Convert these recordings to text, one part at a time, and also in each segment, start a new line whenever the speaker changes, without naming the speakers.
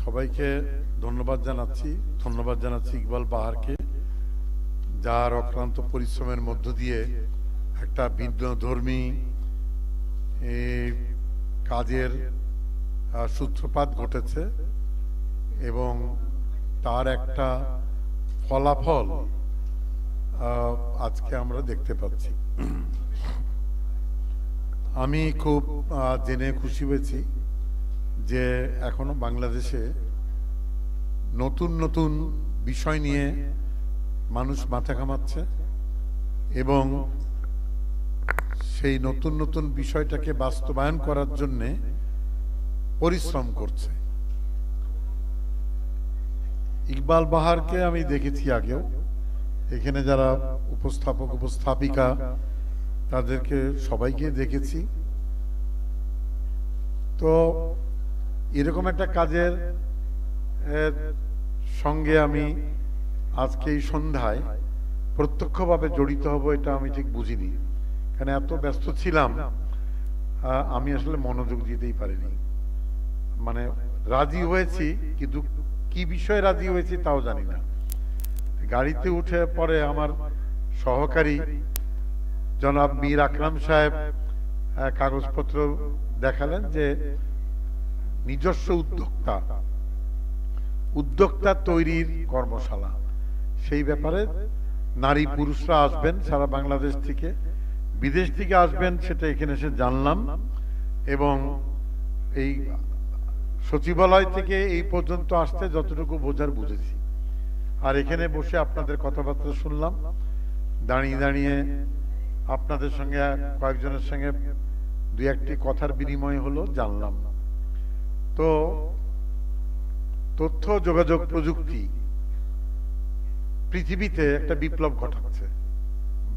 সবাইকে ধন্যবাদ জানাচ্ছি ইকবাল বাহারকে, যার অক্লান্ত পরিশ্রমের মধ্য দিয়ে একটা ভিন্নধর্মী কাজের সূত্রপাত ঘটেছে এবং তার একটা ফলাফল আজকে আমরা দেখতে পাচ্ছি। আমি খুব জেনে খুশি হয়েছি যে এখনো বাংলাদেশে নতুন নতুন বিষয় নিয়ে মানুষ মাথা ঘামাচ্ছে এবং সেই নতুন নতুন বিষয়টাকে বাস্তবায়ন করার জন্যে পরিশ্রম করছে। ইকবাল বাহারকে আমি দেখেছি আগেও, এখানে যারা উপস্থাপক উপস্থাপিকা তাদেরকে সবাইকে দেখেছি। তো এরকম একটা কাজের সঙ্গে আমি আজকে এই সন্ধ্যায় প্রত্যক্ষভাবে জড়িত হব এটা আমি ঠিক বুঝিনি, কারণ এত ব্যস্ত ছিলাম আমি আসলে মনোযোগ দিতেই পারিনি। মানে রাজি হয়েছি কিন্তু কি বিষয়ে রাজি হয়েছি তাও জানি না। গাড়িতে উঠে পরে আমার সহকারী জনাব মীর আকরাম সাহেব কাগজপত্র দেখালেন যে নিজস্ব উদ্যোক্তা তৈরির কর্মশালা, সেই ব্যাপারে নারী পুরুষরা আসবেন সারা বাংলাদেশ থেকে, বিদেশ থেকে আসবেন সেটা এখানে এসে জানলাম এবং এই সচিবালয় থেকে এই পর্যন্ত আসতে যতটুকু বোঝার বুঝেছি। আর এখানে বসে আপনাদের কথাবার্তা শুনলাম, দাঁড়িয়ে দাঁড়িয়ে আপনাদের সঙ্গে কয়েকজনের সঙ্গে দুই একটি কথার বিনিময় হলো, জানলাম। তো তথ্য যোগাযোগ প্রযুক্তি পৃথিবীতে একটা বিপ্লব ঘটাচ্ছে,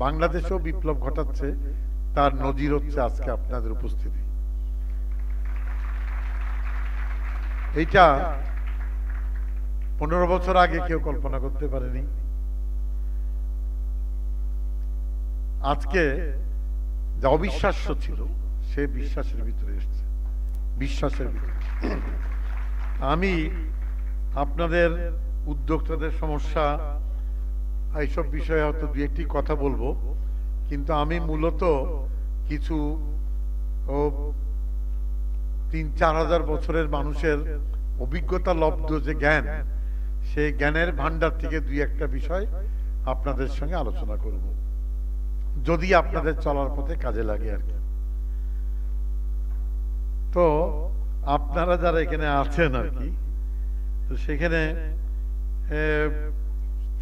বাংলাদেশেও বিপ্লব ঘটাচ্ছে, তার নজির হচ্ছে আজকে আপনাদের উপস্থিতি। এইটা 15 বছর আগে কেউ কল্পনা করতে পারেনি। আজকে যা অবিশ্বাস্য ছিল সে বিশ্বাসের ভিতরে এসছে, বিশ্বাসের ভিতরে। আমি আপনাদের উদ্যোক্তাদের সমস্যা এইসব বিষয়ে হয়তো দু একটি কথা বলবো, কিন্তু আমি মূলত কিছু 3-4 হাজার বছরের মানুষের অভিজ্ঞতা লব্ধ যে জ্ঞান, সেই জ্ঞানের ভান্ডার থেকে দুই একটা বিষয় আপনাদের সঙ্গে আলোচনা করব, যদি আপনাদের চলার পথে কাজে লাগে আর কি। তো আপনারা যারা এখানে আছেন আর কি, তো সেখানে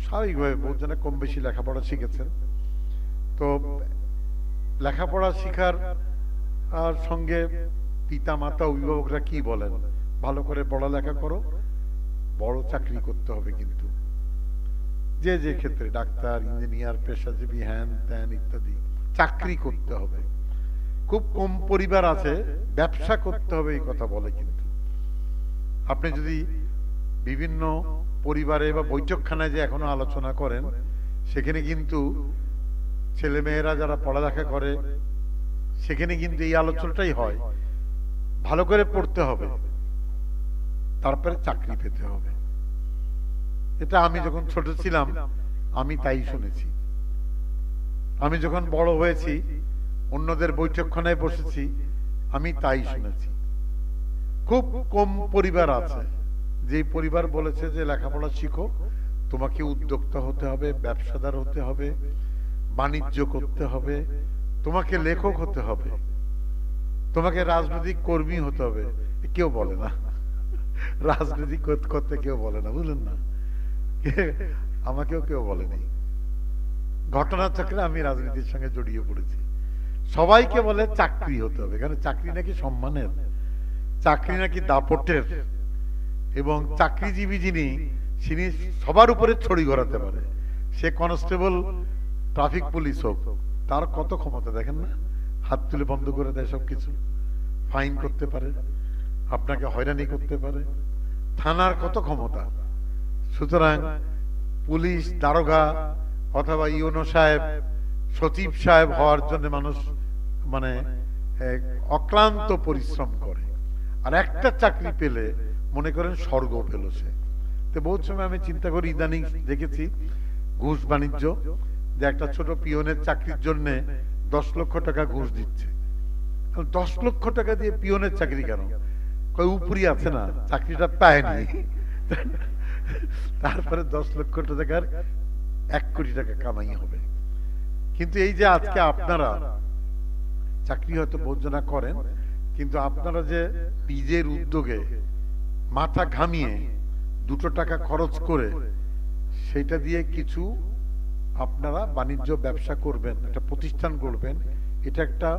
স্বাভাবিকভাবে বহুজনে কম বেশি লেখাপড়া শিখেছেন। তো লেখাপড়া শিখার আর সঙ্গে পিতা মাতা অভিভাবকরা কি বলেন, ভালো করে পড়ালেখা করো, বড় চাকরি করতে হবে, কিন্তু যে যে ক্ষেত্রে ডাক্তার ইঞ্জিনিয়ার পেশাজীবী হ্যান ত্যান ইত্যাদি চাকরি করতে হবে। খুব কম পরিবার আছে ব্যবসা করতে হবে এই কথা বলে, কিন্তু আপনি যদি বিভিন্ন পরিবারে বা বৈঠকখানায় যে এখনো আলোচনা করেন, সেখানে কিন্তু ছেলে মেয়েরা যারা পড়ালেখা করে সেখানে কিন্তু এই আলোচনাটাই হয়, ভালো করে পড়তে হবে, তারপরে চাকরি পেতে হবে। এটা আমি যখন ছোট ছিলাম আমি তাই শুনেছি। আমি যখন বড় হয়েছি অন্যদের বৈঠকখানায় বসেছি আমি তাই শুনেছি। খুব কম পরিবার আছে যে পরিবার বলেছে যে লেখাপড়া শিখো, তোমাকে উদ্যোক্তা হতে হবে, ব্যবসাদার হতে হবে, বাণিজ্য করতে হবে, তোমাকে লেখক হতে হবে, তোমাকে রাজনৈতিক কর্মী হতে হবে। কেউ বলে না, রাজনীতি করতে কেউ বলে না, বুঝলেন না, আমাকেও কেউ বলেনি। ঘটনার চক্রে আমি রাজনীতির সঙ্গে জড়িয়ে পড়েছি। সবাইকে বলে চাকরি হতে হবে, কারণ চাকরি নাকি সম্মানের, চাকরি নাকি দাপটের, এবং চাকরিজীবী যিনি তিনি সবার উপরে ছড়ি ঘোরাতে পারে। সে কনস্টেবল ট্রাফিক পুলিশ হোক, তার কত ক্ষমতা দেখেন না, হাত তুলে বন্ধ করে দেয় সবকিছু, ফাইন করতে পারে, আপনাকে হয়রানি করতে পারে, থানার কত ক্ষমতা। সুতরাং পুলিশ দারোগা অথবা ইউনো সাহেব সচিব সাহেব হওয়ার জন্য মানুষ মানে অক্লান্ত পরিশ্রম করে, আর একটা চাকরি পেলে মনে করেন স্বর্গ পেল সে। তো বহুত সময় আমি চিন্তা করি, ইদানিং দেখেছি ঘুষ বাণিজ্য, যে একটা ছোট পিয়নের চাকরির জন্য 10 লক্ষ টাকা ঘুষ দিচ্ছে। 10 লক্ষ টাকা দিয়ে পিয়নের চাকরি কেন? কই উপরি আছে না, চাকরিটা পায়নি। তারপরে 10 লক্ষ টাকার 1 কোটি টাকা কামাই হবে। কিন্তু এই যে আজকে আপনারা চাকরি হয়তো বোঝনা করেন, কিন্তু আপনারা যে নিজের উদ্যোগে মাথা ঘামিয়ে 2 টাকা খরচ করে সেটা দিয়ে কিছু আপনারা বাণিজ্য ব্যবসা করবেন, একটা প্রতিষ্ঠান করবেন, এটা একটা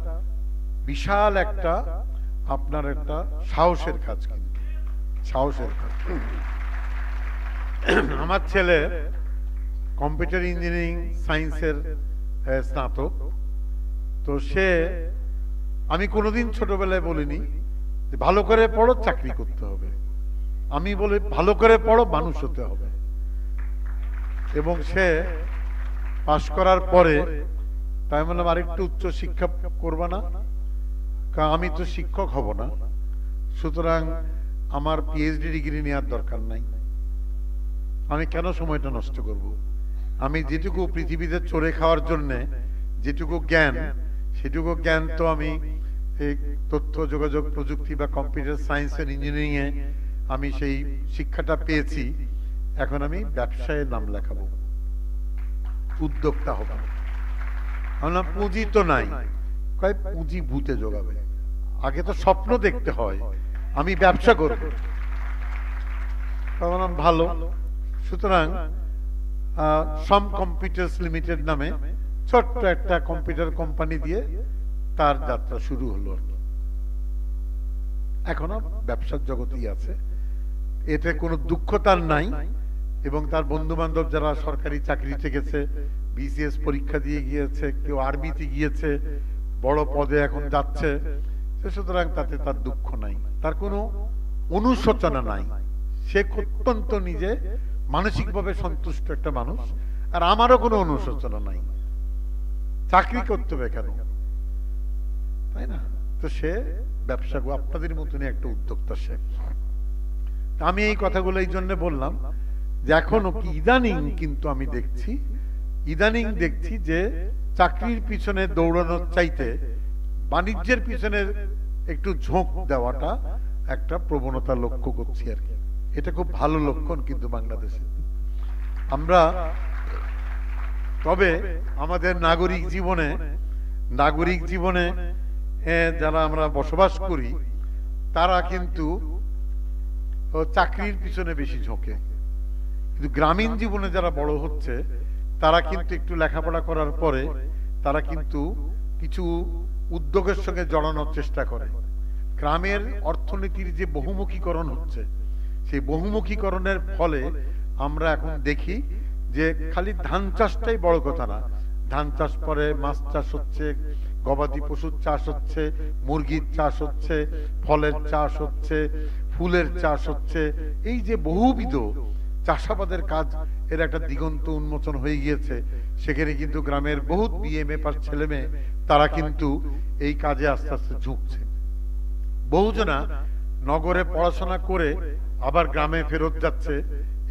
বিশাল একটা আপনার একটা সাহসের কাজ। কিন্তু সাহসের কাজ। আমার ছেলে কম্পিউটার ইঞ্জিনিয়ারিং সায়েন্সের স্নাতক। তো সে, আমি কোনোদিন ছোটবেলায় বলিনি যে ভালো করে পড়ো চাকরি করতে হবে, আমি বলি ভালো করে পড়ো মানুষ হতে হবে। এবং সে পাশ করার পরে তাই বললাম আরেকটু উচ্চ শিক্ষা করবা না? আমি তো শিক্ষক হব না, সুতরাং আমার পিএইচডি ডিগ্রি নেওয়ার দরকার নাই, আমি কেন সময়টা নষ্ট করব? আমি যেটুকু পৃথিবীতে চড়ে খাওয়ার জন্য যেটুকু জ্ঞান, সেটুকু জ্ঞান তো আমি এই তথ্য যোগাযোগ প্রযুক্তি বা কম্পিউটার সায়েন্স এন্ড ইঞ্জিনিয়ারিং এ আমি সেই শিক্ষাটা পেয়েছি। এখন আমি ব্যবসায় নাম লেখাবো, উদ্যোক্তা হব। আমরা পুঁজি তো নাই, কয় পুঁজি ভূতে জোগাবে, আগে তো স্বপ্ন দেখতে হয়, আমি ব্যবসা করব। ভালো। সুতরাং সম কম্পিউটার্স লিমিটেড নামে ছোট্ট একটা কম্পিউটার কোম্পানি দিয়ে তার যাত্রা শুরু হলো। এখনো ব্যবসার জগতেই আছে, এতে কোনো দুঃখ তার নাই। এবং তার বন্ধু বান্ধব যারা সরকারি চাকরিতে গেছে, বিসিএস পরীক্ষা দিয়ে গিয়েছে, কেউ আর্মিতে গিয়েছে, বড় পদে এখন যাচ্ছে, সুতরাং তাতে তার দুঃখ নাই, তার কোনো অনুশোচনা নাই। সে অত্যন্ত নিজে মানসিকভাবে সন্তুষ্ট একটা মানুষ। আর আমারও কোনো অনুশোচনা নাই, চাকরি করতে হবে কেন, তাই না? তো সে ব্যবসা, আপনাদের মতনই একটা উদ্যোক্তা সে। আমি এই কথাগুলো এই জন্য বললাম যে এখনো কি ইদানিং কিন্তু আমি দেখছি যে চাকরির পিছনে দৌড়ানোর চাইতে বাণিজ্যের পিছনে একটু ঝোঁক দেওয়াটা একটা প্রবণতা লক্ষ্য করছি আর কি। এটা খুব ভালো লক্ষণ কিন্তু বাংলাদেশে আমরা। তবে আমাদের নাগরিক জীবনে যারা আমরা বসবাস করি তারা কিন্তু চাকরির পিছনে বেশি ঝোঁকে, কিন্তু গ্রামীণ জীবনে যারা বড় হচ্ছে তারা কিন্তু একটু লেখাপড়া করার পরে তারা কিন্তু কিছু উদ্যোগের সঙ্গে জড়ানোর চেষ্টা করে। গ্রামের অর্থনীতির যে বহুমুখীকরণ হচ্ছে, সেই বহুমুখীকরণের ফলে আমরা এখন দেখি যে খালি ধান চাষটাই বড় কথা না, ধান চাষ পরে মাছ চাষ হচ্ছে, গবাদি পশুর চাষ হচ্ছে, মুরগির চাষ হচ্ছে, ফলের চাষ হচ্ছে, ফুলের চাষ হচ্ছে। এই যে বহুবিধ চাষাবাদের কাজ, এর একটা দিগন্ত উন্মোচন হয়ে গিয়েছে। সেখানে কিন্তু গ্রামের বহুত বিএমএ পাস ছেলে মেয়ে তারা কিন্তু এই কাজে আস্তে আস্তে ঝুঁকছে। বহুজনা নগরে পড়াশোনা করে আবার গ্রামে ফেরত যাচ্ছে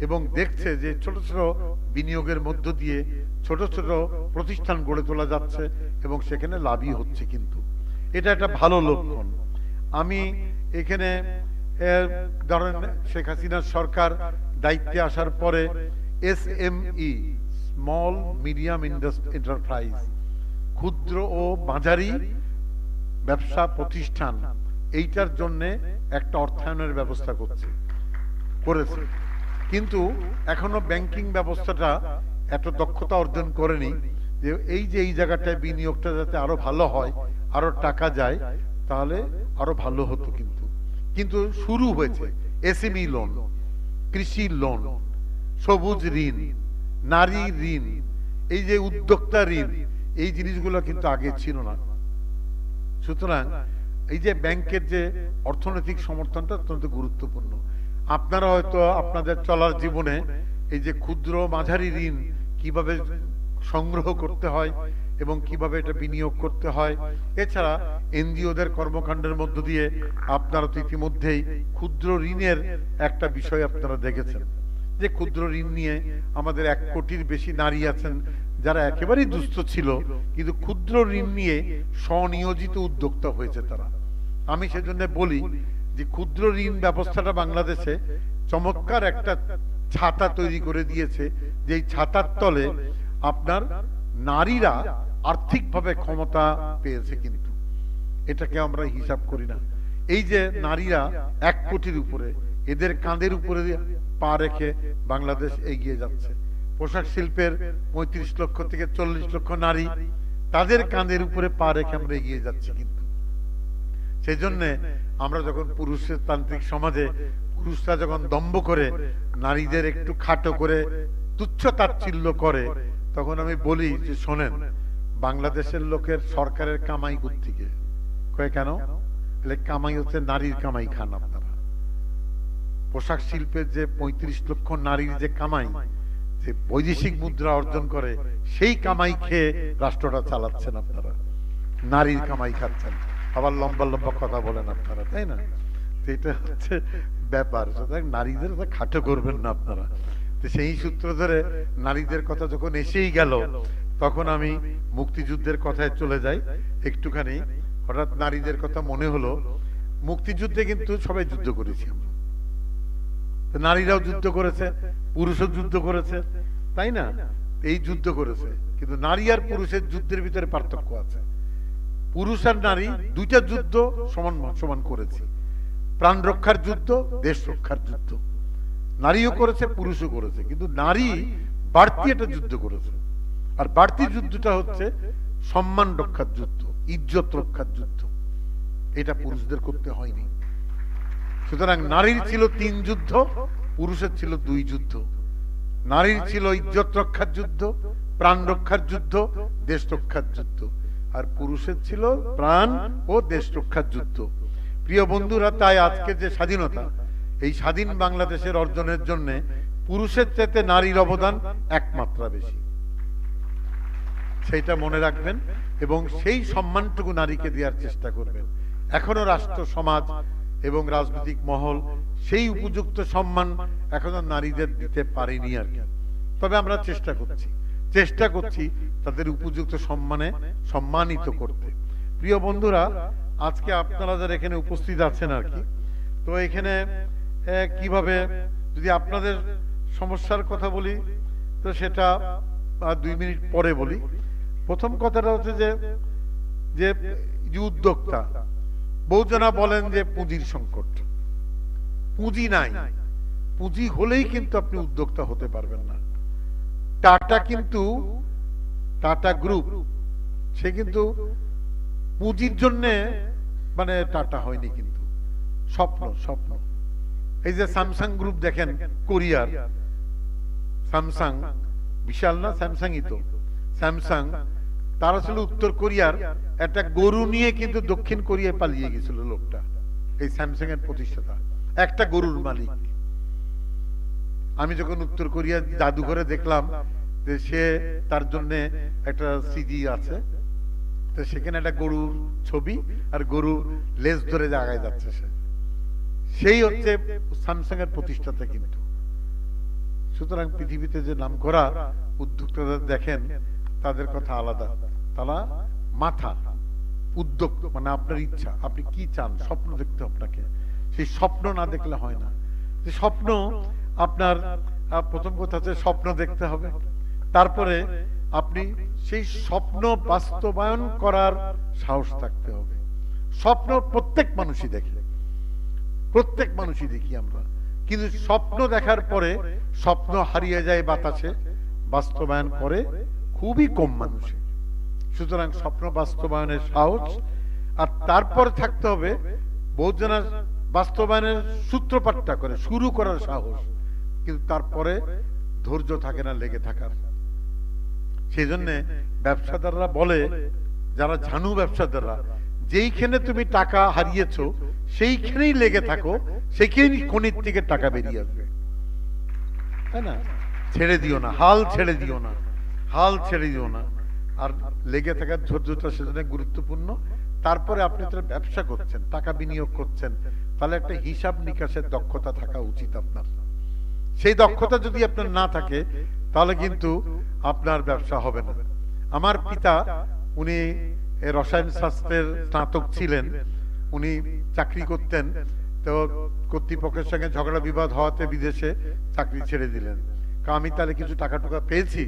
এবং দেখছে যে ছোট ছোট বিনিয়োগের মধ্য দিয়ে ছোট ছোট প্রতিষ্ঠান গড়ে তোলা যাচ্ছে এবং সেখানে লাভই হচ্ছে। কিন্তু এটা একটা ভালো লক্ষণ। আমি এখানে ধরেন শেখ হাসিনার সরকার দায়িত্বে আসার পরে এসএমই, স্মল মিডিয়াম এন্টারপ্রাইজ, ক্ষুদ্র ও মাঝারি ব্যবসা প্রতিষ্ঠান, এইটার জন্য একটা অর্থায়নের ব্যবস্থা করেছে। কিন্তু এখনো ব্যাংকিং ব্যবস্থাটা এত দক্ষতা অর্জন করেনি যে এই জায়গাটায় বিনিয়োগটা যাতে আরো ভালো হয়, আরো টাকা যায়, তাহলে আরো ভালো হতো। কিন্তু শুরু হয়েছে এসএমই লোন, কৃষি লোন, সবুজ ঋণ, নারী ঋণ, এই যে উদ্যোক্তা ঋণ, এই জিনিসগুলো কিন্তু আগে ছিল না। সুতরাং এই যে ব্যাংকের যে অর্থনৈতিক সমর্থনটা অত্যন্ত গুরুত্বপূর্ণ। আপনারা হয়তো আপনাদের চলার জীবনে এই যে ক্ষুদ্র মাঝারি ঋণ কিভাবে সংগ্রহ করতে হয় এবং কিভাবে এটা বিনিয়োগ করতে হয়। এছাড়া এনজিওদের কর্মকাণ্ডের মধ্য দিয়ে আপনারা তো ইতিমধ্যেই ক্ষুদ্র ঋণের একটা বিষয় আপনারা দেখেছেন, যে ক্ষুদ্র ঋণ নিয়ে আমাদের 1 কোটির বেশি নারী আছেন যারা একেবারেই দুস্থ ছিল, কিন্তু ক্ষুদ্র ঋণ নিয়ে স্বনিয়োজিত উদ্যোক্তা হয়েছে তারা। আমি সেজন্য বলি যে ক্ষুদ্র ঋণ ব্যবস্থাটা বাংলাদেশে চমৎকার একটা ছাতা তৈরি করে দিয়েছে, যে ছাতার তলে আপনার নারীরা আর্থিকভাবে ক্ষমতা পেয়েছে, কিন্তু এটাকে আমরা হিসাব করি না। এই যে নারীরা 1 কোটির উপরে, এদের কাঁধের উপরে পা রেখে বাংলাদেশ এগিয়ে যাচ্ছে। পোশাক শিল্পের 35 লক্ষ থেকে 40 লক্ষ নারী, তাদের কাঁধের উপরে পা রেখে আমরা এগিয়ে যাচ্ছি। কিন্তু সেই জন্য আমরা যখন পুরুষের তান্ত্রিক সমাজে পুরুষরা যখন দম্ভ করে নারীদের একটু খাটো করে তুচ্ছ তাচ্ছিল্য করে, তখন আমি বলি যে শোনেন, বাংলাদেশের লোকের সরকারের কামাই কোত্থেকে কয়ে কেন, তাহলে কামাই হচ্ছে নারীর কামাই খান আপনারা। পোশাক শিল্পের যে 35 লক্ষ নারীর যে কামাই, যে বৈদেশিক মুদ্রা অর্জন করে, সেই কামাই খেয়ে রাষ্ট্রটা চালাচ্ছেন আপনারা, নারীর কামাই খাচ্ছেন, আবার লম্বা লম্বা কথা বলেন আপনারা, তাই না? এটা হচ্ছে ব্যাপার। নারীদের খাটো করবেন না আপনারা। সেই সূত্র ধরে নারীদের কথা যখন এসেই গেল, তখন আমি মুক্তিযুদ্ধের কথায় চলে যাই একটুখানি। হঠাৎ নারীদের কথা মনে হলো, মুক্তিযুদ্ধে কিন্তু সবাই যুদ্ধ করেছি আমরা, নারীরাও যুদ্ধ করেছে, পুরুষও যুদ্ধ করেছে, তাই না? এই যুদ্ধ করেছে, কিন্তু নারী আর পুরুষের যুদ্ধের ভিতরে পার্থক্য আছে। পুরুষ আর নারী দুইটা যুদ্ধ সমান সমান করেছে। প্রাণ রক্ষার যুদ্ধ, দেশ রক্ষার যুদ্ধ নারীও করেছে, পুরুষও করেছে, কিন্তু নারী বাড়তি একটা যুদ্ধ করেছে। আর বাড়তি যুদ্ধটা হচ্ছে সম্মান রক্ষার যুদ্ধ, ইজ্জত রক্ষার যুদ্ধ। এটা পুরুষদের করতে হয়নি। সুতরাং নারীর ছিল 3 যুদ্ধ, পুরুষের ছিল 2 যুদ্ধ। নারীর ছিল ইজ্জত রক্ষার যুদ্ধ, প্রাণ রক্ষার যুদ্ধ, দেশ রক্ষার যুদ্ধ। আর পুরুষের ছিল প্রাণ ও দেশ রক্ষার যুদ্ধ। প্রিয় বন্ধুরা, তাই আজকে যে স্বাধীনতা, এই স্বাধীন বাংলাদেশের অর্জনের জন্য পুরুষের চাইতে নারীর অবদান 1 মাত্রা বেশি। সেইটা মনে রাখবেন এবং সেই সম্মানটুকু নারীকে দেওয়ার চেষ্টা করবেন। এখনো রাষ্ট্র সমাজ এবং রাজনৈতিক মহল সেই উপযুক্ত সম্মান এখনো নারীদের দিতে পারেনি আর কি। তবে আমরা চেষ্টা করছি তাদের উপযুক্ত সম্মানে সম্মানিত করতে। প্রিয় বন্ধুরা, আজকে আপনারা যারা এখানে উপস্থিত আছেন আর কি, তো এখানে কিভাবে যদি আপনাদের সমস্যার কথা বলি, তো সেটা 2 মিনিট পরে বলি। প্রথম কথাটা হচ্ছে যে উদ্যোক্তা, বহুজনা বলেন যে পুঁজির সংকট। পুঁজি নাই, পুঁজি হলেই কিন্তু আপনি উদ্যোক্তা হতে পারবেন না। টাটা গ্রুপ, সে কিন্তু পুঁজির জন্য মানে টাটা হয়নি, কিন্তু স্বপ্ন। এই যে স্যামসাং গ্রুপ দেখেন, কোরিয়ার স্যামসাং, বিশাল না স্যামসাংই তো, স্যামসাং, তারা ছিল উত্তর কোরিয়ার একটা গরু নিয়ে কিন্তু দক্ষিণ কোরিয়ায় পালিয়ে গেছিল লোকটা, এই স্যামসাং এর প্রতিষ্ঠাতা, একটা গরুর মালিক। আমি যখন উত্তর কোরিয়ার জাদুঘরে দেখলাম যে সে তার জন্য একটা সিডি আছে, তো সেখানে একটা গরুর ছবি আর গরু লেজ ধরে জায়গায় যাচ্ছে, সেই হচ্ছে স্যামসাং এর প্রতিষ্ঠাতা কিন্তু। সুতরাং পৃথিবীতে যে নাম করা উদ্যোক্তাদের দেখেন, তাদের কথা আলাদা। তারা মাথা উদ্যোগ, মানে আপনার ইচ্ছা, আপনি কি চান, স্বপ্ন দেখতে আপনাকে, সেই স্বপ্ন না দেখলে হয় না। যে স্বপ্ন আপনার, প্রথম কথা হচ্ছে স্বপ্ন দেখতে হবে, তারপরে আপনি সেই স্বপ্ন বাস্তবায়ন করার সাহস থাকতে হবে। স্বপ্ন প্রত্যেক মানুষই দেখে, প্রত্যেক মানুষই দেখি আমরা, কিন্তু স্বপ্ন দেখার পরে স্বপ্ন হারিয়ে যায় বাতাসে, বাস্তবায়ন করে খুবই কম মানুষে। সুতরাং স্বপ্ন বাস্তবায়নের সাহস, আর তারপর থাকতে হবে বহুজনের বাস্তবায়নের সূত্রপাতটা করে শুরু করার সাহস, কিন্তু তারপরে ধৈর্য থাকে না লেগে থাকার। সেই জন্য ব্যবসাদাররা বলে, যারা ঝানু ব্যবসাদাররা, যেইখানে তুমি টাকা হারিয়েছো সেইখানেই লেগে থাকো, সেইখানেই খনির থেকে টাকা বেরিয়ে আসবে, তাই না? ছেড়ে দিও না, হাল ছেড়ে দিও না, হাল ছেড়ে দিও না। আর লেগে থাকার ধৈর্যটা সেজন্য গুরুত্বপূর্ণ। তারপরে আপনি তাহলে ব্যবসা করছেন, টাকা বিনিয়োগ করছেন, তাহলে একটা হিসাব নিকাশের দক্ষতা থাকা উচিত আপনার। সেই দক্ষতা যদি আপনার না থাকে তাহলে কিন্তু আপনার ব্যবসা হবে না। আমার পিতা উনি রসায়ন শাস্ত্রের স্নাতক ছিলেন, উনি চাকরি করতেন, তো কর্তৃপক্ষের সঙ্গে ঝগড়া বিবাদ হওয়াতে বিদেশে চাকরি ছেড়ে দিলেন। আমি তাহলে কিছু টাকা টুকা পেয়েছি,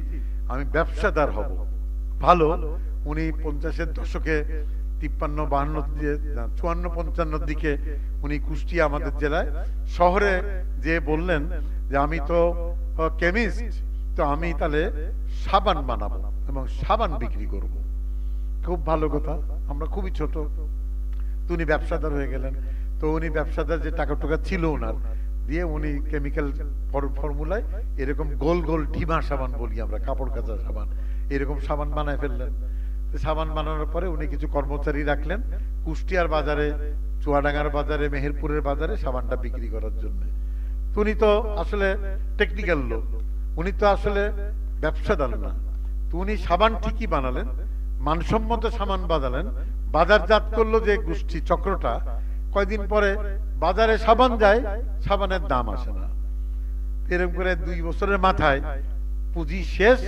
আমি ব্যবসাদার হব। ভালো, উনি 50-এর দশকে 53-52-54-55 দিকে উনি কুষ্টিয়া আমাদের জেলায় শহরে যে বললেন যে আমি তো কেমিস্ট, তো আমি তাহলে সাবান বানাবো এবং সাবান বিক্রি করব। খুব ভালো কথা, আমরা খুবই ছোট, তো উনি ব্যবসাদার হয়ে গেলেন। তো উনি ব্যবসাদার যে টাকা টুকা ছিল ওনার দিয়ে উনি কেমিক্যাল ফর্মুলায় এরকম গোল গোল ঢিমা সাবান বলি আমরা, কাপড় কাচা সাবান, এরকম সাবান বানায় ফেললেন। সাবান বানানোর পরে উনি কিছু কর্মচারী রাখলেন কুষ্টিয়ার বাজারে, চুয়াডাঙ্গার বাজারে, মেহেরপুরের বাজারে সাবানটা বিক্রি করার জন্য। উনি তো আসলে টেকনিক্যাল লোক, উনি তো আসলে ব্যবসাদার না। তো উনি সাবান ঠিকই বানালেন, মানসম্মত সাবান বানালেন, বাজারজাত করলো যে গোষ্ঠী চক্রটা। কয়দিন পরে বাজারে সাবান যায়, সাবানের দাম আসে না। এরকম করে 2 বছরের মাথায় পুঁজি শেষ,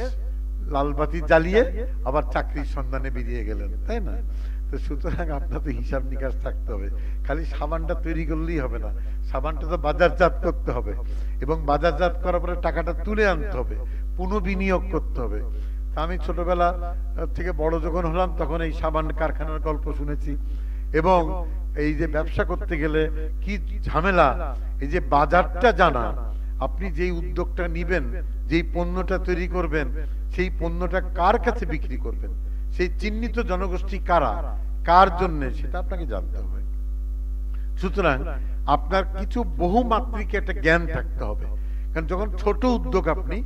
লালবাতি জ্বালিয়ে আবার চাকরির সন্ধানে বেরিয়ে গেলেন, তাই না? তো সুতরাং আপনার তো হিসাব নিকাশ থাকতে হবে। খালি সাবানটা তৈরি করলেই হবে না, সাবানটা তো বাজারজাত করতে হবে, এবং বাজারজাত করার পরে টাকাটা তুলে আনতে হবে, পুনঃবিনিয়োগ করতে হবে। আমি ছোটবেলা থেকে বড় যখন হলাম তখন এই সাবান কারখানার গল্প শুনেছি। এবং এই যে ব্যবসা করতে গেলে কি ঝামেলা, এই যে বাজারটা জানা, আপনি যেই উদ্যোগটা নিবেন, যেই পণ্যটা তৈরি করবেন, সেই পণ্যটা কার কাছে বিক্রি করবেন, সেই চিহ্নিত জনগোষ্ঠী কারা, কার জন্য, সেটা আপনাকে জানতে হবে। সুতরাং আপনার কিছু বহুমাত্রিক একটা জ্ঞান থাকতে হবে। কারণ যখন ছোট উদ্যোগ আপনি,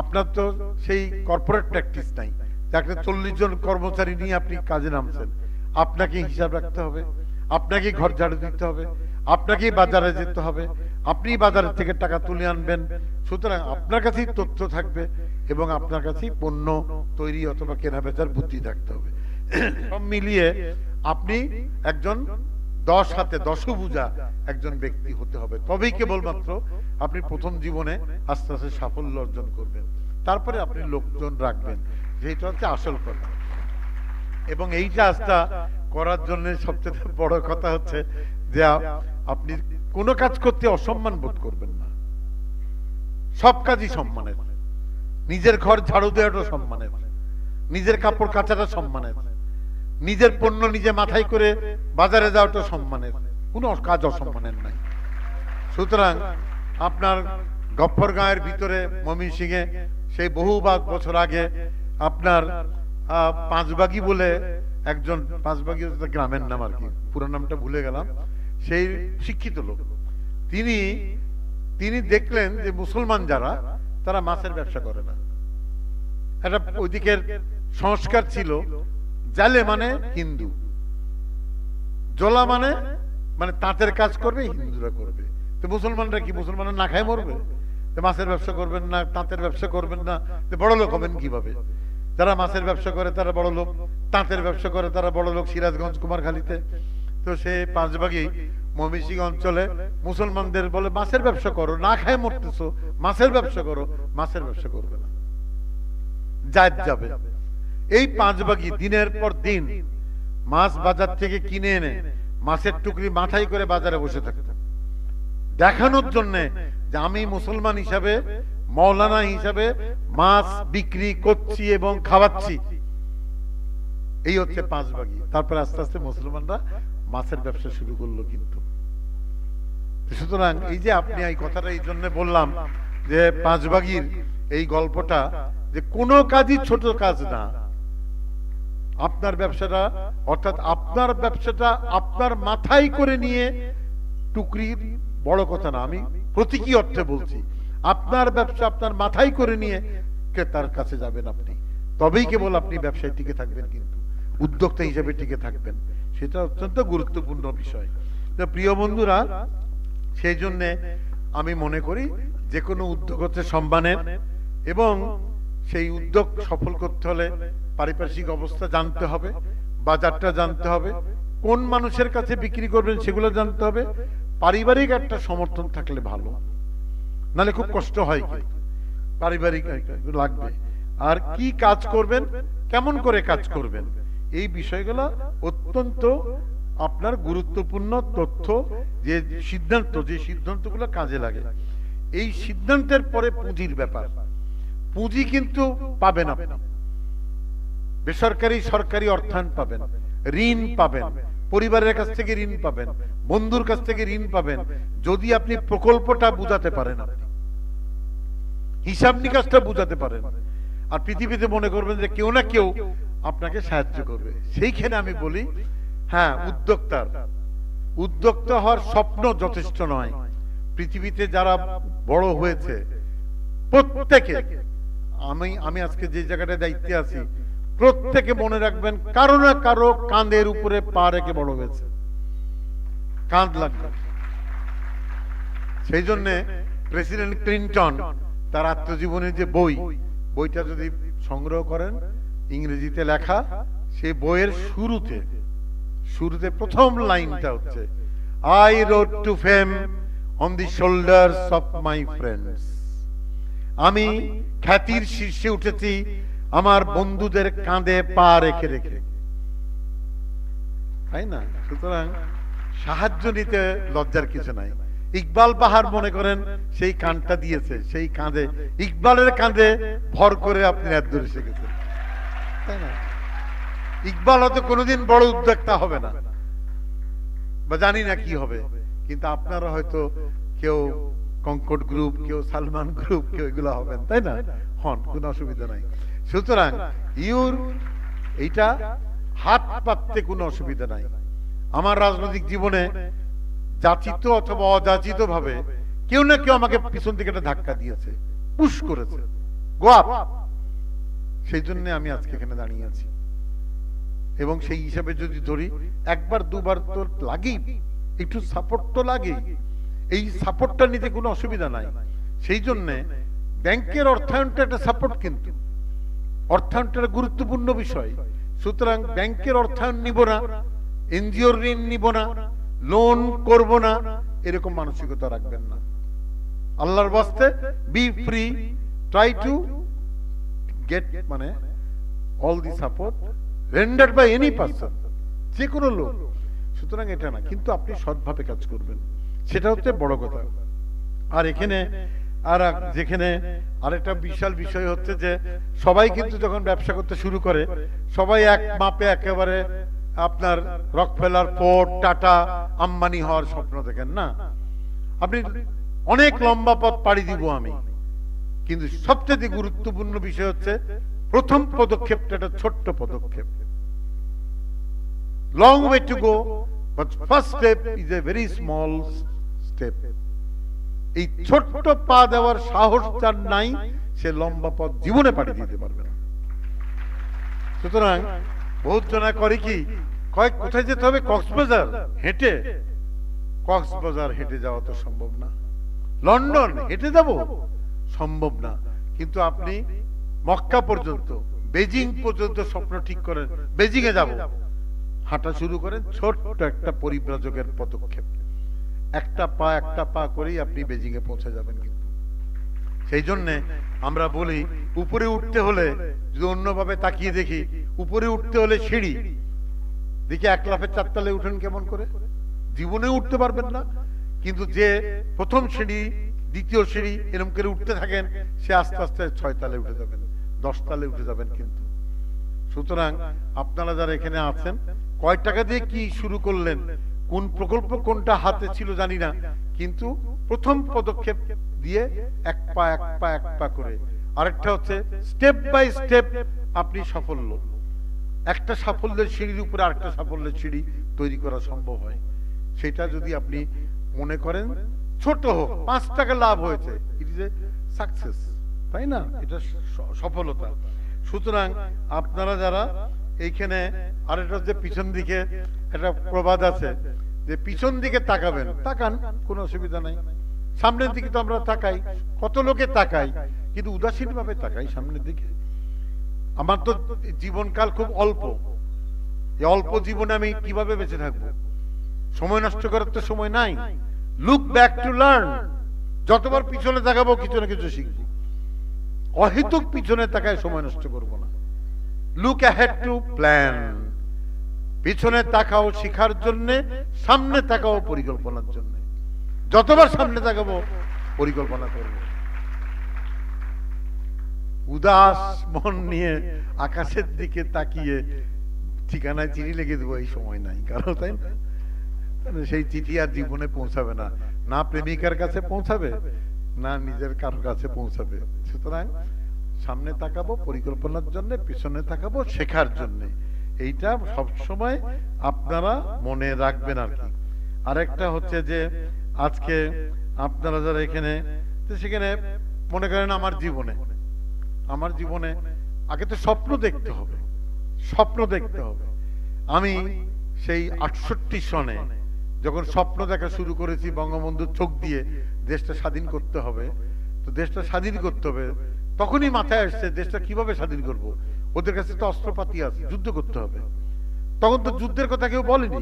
আপনার তো সেই কর্পোরেট প্র্যাকটিস নাই, একটা 40 জন কর্মচারী নিয়ে আপনি কাজে নামছেন, আপনাকে হিসাব রাখতে হবে, আপনাকে ঘর ঝাড়ু দিতে হবে, আপনাকেই বাজারে যেতে হবে, আপনি বাজারের থেকে টাকা তুলে আনবেন। সুতরাং আপনার কাছেই তথ্য থাকবে এবং আপনার কাছেই পণ্য তৈরি অথবা কেনা বেচার বুদ্ধি থাকতে হবে। সব মিলিয়ে আপনি একজন 10 হাতে 10 ভুজা একজন ব্যক্তি হতে হবে, তবেই কেবলমাত্র আপনি প্রথম জীবনে আস্তে আস্তে সাফল্য অর্জন করবেন। তারপরে আপনি লোকজন রাখবেন, যেটা হচ্ছে আসল কথা। এবং এইটা আস্থা করার জন্য সবচেয়ে বড় কথা হচ্ছে যে আপনি কোনো কাজ করতে অসম্মান বোধ করবেন না। সব কাজই সম্মানের, নিজের ঘর ঝাড়ু দেওয়াটা সম্মানের, নিজের কাপড় কাচাটা সম্মানের, নিজের পণ্য নিজে মাথায় করে বাজারে যাওয়াটা সম্মানের, কোনো কাজ অসম্মানের নাই। সুতরাং আপনার গফ্ফরগাঁয়ের ভিতরে ময়মনসিংহে সেই বহু বছর আগে আপনার পাঁচবাগি বলে একজন, পাঁচবাগি গ্রামের নাম আর কি, পুরো নামটা ভুলে গেলাম, সেই শিক্ষিত লোক, তিনি দেখলেন যে মুসলমান যারা, তারা মাছের ব্যবসা করে না। একটা ওইদিকের সংস্কার ছিল, জালে মানে হিন্দু, জোলা মানে তাঁতের কাজ করবে, হিন্দুরা করবে। তো মুসলমানরা কি, মুসলমানরা না খায় মরবে? মাছের ব্যবসা করবেন না, তাঁতের ব্যবসা করবেন না, বড় লোক হবেন কিভাবে? যারা মাছের ব্যবসা করে তারা বড় লোক, তাঁতের ব্যবসা করে তারা বড় লোক সিরাজগঞ্জ, কুমারখালীতে। তো সে পাঁচবাগি ময়মনসিংহ অঞ্চলে মুসলমানদের বলে মাছের ব্যবসা করো, না খায় মরতেছো, মাছের ব্যবসা করো। মাছের ব্যবসা করবে না, জায়েজ যাবে। এই পাঁচবাগি দিনের পর দিন মাছ বাজার থেকে কিনে এনে মাছের টুকরি মাথায় করে বাজারে বসে থাকত, দেখানোর জন্য যে আমি মুসলমান হিসাবে, মৌলানা হিসাবে মাছ বিক্রি করছি এবং খাওয়াচ্ছি। এই হচ্ছে পাঁচবাগি। তারপর আস্তে আস্তে মুসলমানরা মাছের ব্যবসা শুরু করলো। কিন্তু সুতরাং এই যে আপনি এই কথাটা এই জন্য বললাম যে পাঁচবাগির এই গল্পটা, যে কোনো কাজই ছোট কাজ না। আপনার ব্যবসাটা, অর্থাৎ আপনার ব্যবসাটা আপনার মাথায় করে নিয়ে টুকরির বড় কথা না, আমি প্রতীকী অর্থে বলছি, আপনার ব্যবসা আপনার মাথায় করে নিয়ে ক্রেতার কাছে যাবেন আপনি, তবেই কেবল আপনি ব্যবসায় টিকে থাকবেন, কিন্তু উদ্যোক্তা হিসেবে টিকে থাকবেন। সেটা অত্যন্ত গুরুত্বপূর্ণ বিষয়। প্রিয় বন্ধুরা, সেই জন্যে আমি মনে করি যে কোনো উদ্যোগ হচ্ছে সম্মানের, এবং সেই উদ্যোগ সফল করতে হলে পারিপার্শ্বিক অবস্থা জানতে হবে, বাজারটা জানতে হবে, কোন মানুষের কাছে বিক্রি করবেন সেগুলো জানতে হবে, পারিবারিক একটা সমর্থন থাকলে ভালো, নাহলে খুব কষ্ট হয়, কিন্তু পারিবারিক লাগবে। আর কি কাজ করবেন, কেমন করে কাজ করবেন, এই বিষয়গুলো অত্যন্ত আপনার গুরুত্বপূর্ণ তথ্য, যে সিদ্ধান্তগুলো কাজে লাগে। এই সিদ্ধান্তের পরে পুঁজির ব্যাপার। পুঁজি কিন্তু পাবেন আপনি, বেসরকারি সরকারি অর্থায়ন পাবেন, ঋণ পাবেন, পরিবারের কাছ থেকে ঋণ পাবেন, বন্ধুর কাছ থেকে ঋণ পাবেন, যদি আপনি প্রকল্পটা বুঝাতে পারেন, আপনি হিসাব নিকাশটা বুঝাতে পারেন। আর পৃথিবীতে মনে করবেন যে কেউ না কেউ আপনাকে সাহায্য করবে। সেইখানে আমি বলি, হ্যাঁ, উদ্যোক্তা হওয়ার স্বপ্ন যথেষ্ট নয়। পৃথিবীতে যারা বড় হয়েছে প্রত্যেকে, আমি আজকে যে জায়গাটায় দায়িত্বে আছি, প্রত্যেকে মনে রাখবেন কারো না কারো কাঁধের উপরে পা রেখে বড় হয়েছে, কাঁধ লাগবে। সেই জন্য প্রেসিডেন্ট ক্লিনটন তার আত্মজীবনের যে বইটা যদি সংগ্রহ করেন, ইংরেজিতে লেখা, সেই বইয়ের শুরুতে প্রথম লাইনটা হচ্ছে, I rode to fame on the shoulders of my friends. আমি খ্যাতির শীর্ষে উঠেছি আমার বন্ধুদের কাঁধে পা রেখে রেখে, তাই না? সুতরাং সাহায্য নিতে লজ্জার কিছু নাই। ইকবাল বাহার মনে করেন সেই কাঁধটা দিয়েছে, সেই কাঁধে, ইকবালের কাঁধে ভর করে আপনি এত দূরে শিখেছেন, তাই না? ইকবাল হয়তো কোনোদিন বড় উদ্যোক্তা হবে না, বা জানি না কি হবে, কিন্তু আপনারা হয়তো কেউ কঙ্কট গ্রুপ, কেউ সালমান গ্রুপ, কেউ এগুলো হবেন, তাই না? হন, কোনো অসুবিধা নাই। সুতরাং এইটা হাত পাততে কোনো অসুবিধা নাই। আমার রাজনৈতিক জীবনে যাচিত অথবা অযাচিত ভাবে কেউ না কেউ আমাকে পিছন থেকে একটা ধাক্কা দিয়েছে, পুশ করেছে, গো আপ। সেই জন্য আমি আজকে এখানে দাঁড়িয়ে আছি। এবং সেই হিসাবে যদি ধরি, একবার দুবার তো লাগেই, একটু সাপোর্ট তো লাগেই। এই সাপোর্টটা নিতে কোনো অসুবিধা নাই। সেই জন্য ব্যাংকের অর্থায়নটা একটা সাপোর্ট, কিন্তু অর্থায়নটা গুরুত্বপূর্ণ বিষয়। সুতরাং ব্যাংকের অর্থায়ন নিব না, এনজিওর ঋণ নিব না, লোন করব না, এরকম মানসিকতা রাখবেন না। আল্লাহর ওয়াস্তে be free, try to get মানে all the support rendered by any person, যে কোনো লোক। সুতরাং এটা না, কিন্তু আপনি সৎভাবে কাজ করবেন, সেটা হচ্ছে বড় কথা। আর এখানে যেখানে আরেকটা বিশাল বিষয় হচ্ছে যে সবাই কিন্তু যখন ব্যবসা করতে শুরু করে, সবাই এক মাপে একেবারে আপনার রকফেলার, ফোর্ড, টাটা, আম্বানি হওয়ার স্বপ্ন দেখেন না। আপনি অনেক লম্বা পথ পাড়ি দিব আমি, কিন্তু সবচেয়ে গুরুত্বপূর্ণ বিষয় হচ্ছে প্রথম পদক্ষেপটা একটা ছোট্ট পদক্ষেপ। Long way to go, but first step is a very small step. এই ছোট্ট পা দেওয়ার সাহস যার নাই, সে লম্বা পথ জীবনে পাড়ি দিতে পারবে না। সুতরাং বহুত জনা করে কি, কোথায় যেতে হবে, কক্সবাজার হেঁটে, কক্সবাজার হেঁটে যাওয়া তো সম্ভব না, লন্ডন হেঁটে যাব সম্ভব না। কিন্তু আপনি মক্কা পর্যন্ত, বেজিং পর্যন্ত স্বপ্ন ঠিক করেন, বেজিং এ যাব, হাঁটা শুরু করেন, ছোট্ট একটা পরিব্রাজকের পদক্ষেপ, একটা পা করেই আপনি বেজিং এ পৌঁছে যাবেন। কিন্তু সেই জন্য আমরা বলি, উপরে উঠতে হলে, যদি অন্যভাবে তাকিয়ে দেখি, উপরে উঠতে হলে সিঁড়ি দেখি, 1 লাফে 4 তলে উঠেন কেমন করে, জীবনে উঠতে পারবেন না। কিন্তু যে প্রথম সিঁড়ি, দ্বিতীয় সিঁড়ি এরকম করে উঠতে থাকেন, সে আস্তে আস্তে 6 তলে উঠে যাবেন, 10 তলে উঠে যাবেন। কিন্তু সুতরাং আপনারা যারা এখানে আছেন, কয় টাকা দিয়ে কি শুরু করলেন, কোন প্রকল্প কোনটা হাতে ছিল জানি না, কিন্তু প্রথম পদক্ষেপ দিয়ে এক পা করে। আরেকটা হচ্ছে স্টেপ বাই স্টেপ আপনি সাফল্য, একটা সাফল্যের সিঁড়ির উপরে আরেকটা সাফল্যের সিঁড়ি তৈরি করা সম্ভব হয়। সেটা যদি আপনি মনে করেন ছোট হোক, 5 টাকা লাভ হয়েছে, ইট ইজ এ সাকসেস, তাই না? এটা সফলতা। সুতরাং আপনারা যারা এইখানে, আরেকটা হচ্ছে পিছন দিকে একটা প্রবাদ আছে যে পিছন দিকে তাকাবেন, তাকান, কোনো অসুবিধা নাই। সামনের দিকে তো আমরা তাকাই, কত লোকে তাকাই, কিন্তু উদাসীন ভাবে তাকাই সামনের দিকে। আমার তো জীবনকাল খুব অল্প, এই অল্প জীবনে আমি কিভাবে বেঁচে থাকবো? সময় নষ্ট করার তো সময় নাই। Look back to learn. যতবার পিছনে তাকাবো কিছু না কিছু শিখবো। অহেতুক পিছনে তাকায় সময় নষ্ট করবো না। Look ahead to plan. পিছনে তাকাও শিখার জন্য, সামনে তাকাও পরিকল্পনার জন্য। যতবার সামনে তাকাবো পরিকল্পনা করবো। উদাস মন নিয়ে আকাশের দিকে তাকিয়ে ঠিকানায় চিঠি লিখে দেবো, এই সময় নাই কারণ, তাই না? সেই চিঠি আর জীবনে পৌঁছাবে না, না প্রেমিকার কাছে পৌঁছাবে, না নিজের কারোর কাছে পৌঁছাবে। সুতরাং সামনে তাকাবো পরিকল্পনার জন্য, পিছনে তাকাবো শেখার জন্য। এইটা সবসময় আপনারা মনে রাখবেন আর কি। আরেকটা হচ্ছে যে আজকে আপনারা যারা এখানে, সেখানে মনে করেন আমার জীবনে আগে তো স্বপ্ন দেখতে হবে, স্বপ্ন দেখতে হবে। আমি সেই 68 সনে যখন স্বপ্ন দেখা শুরু করেছি বঙ্গবন্ধুর চোখ দিয়ে, দেশটা স্বাধীন করতে হবে, তো দেশটা স্বাধীন করতে হবে, তখনই মাথায় আসছে দেশটা কিভাবে স্বাধীন করব। ওদের কাছে তো অস্ত্রপাতি আছে, যুদ্ধ করতে হবে। তখন তো যুদ্ধের কথা কেউ বলেনি,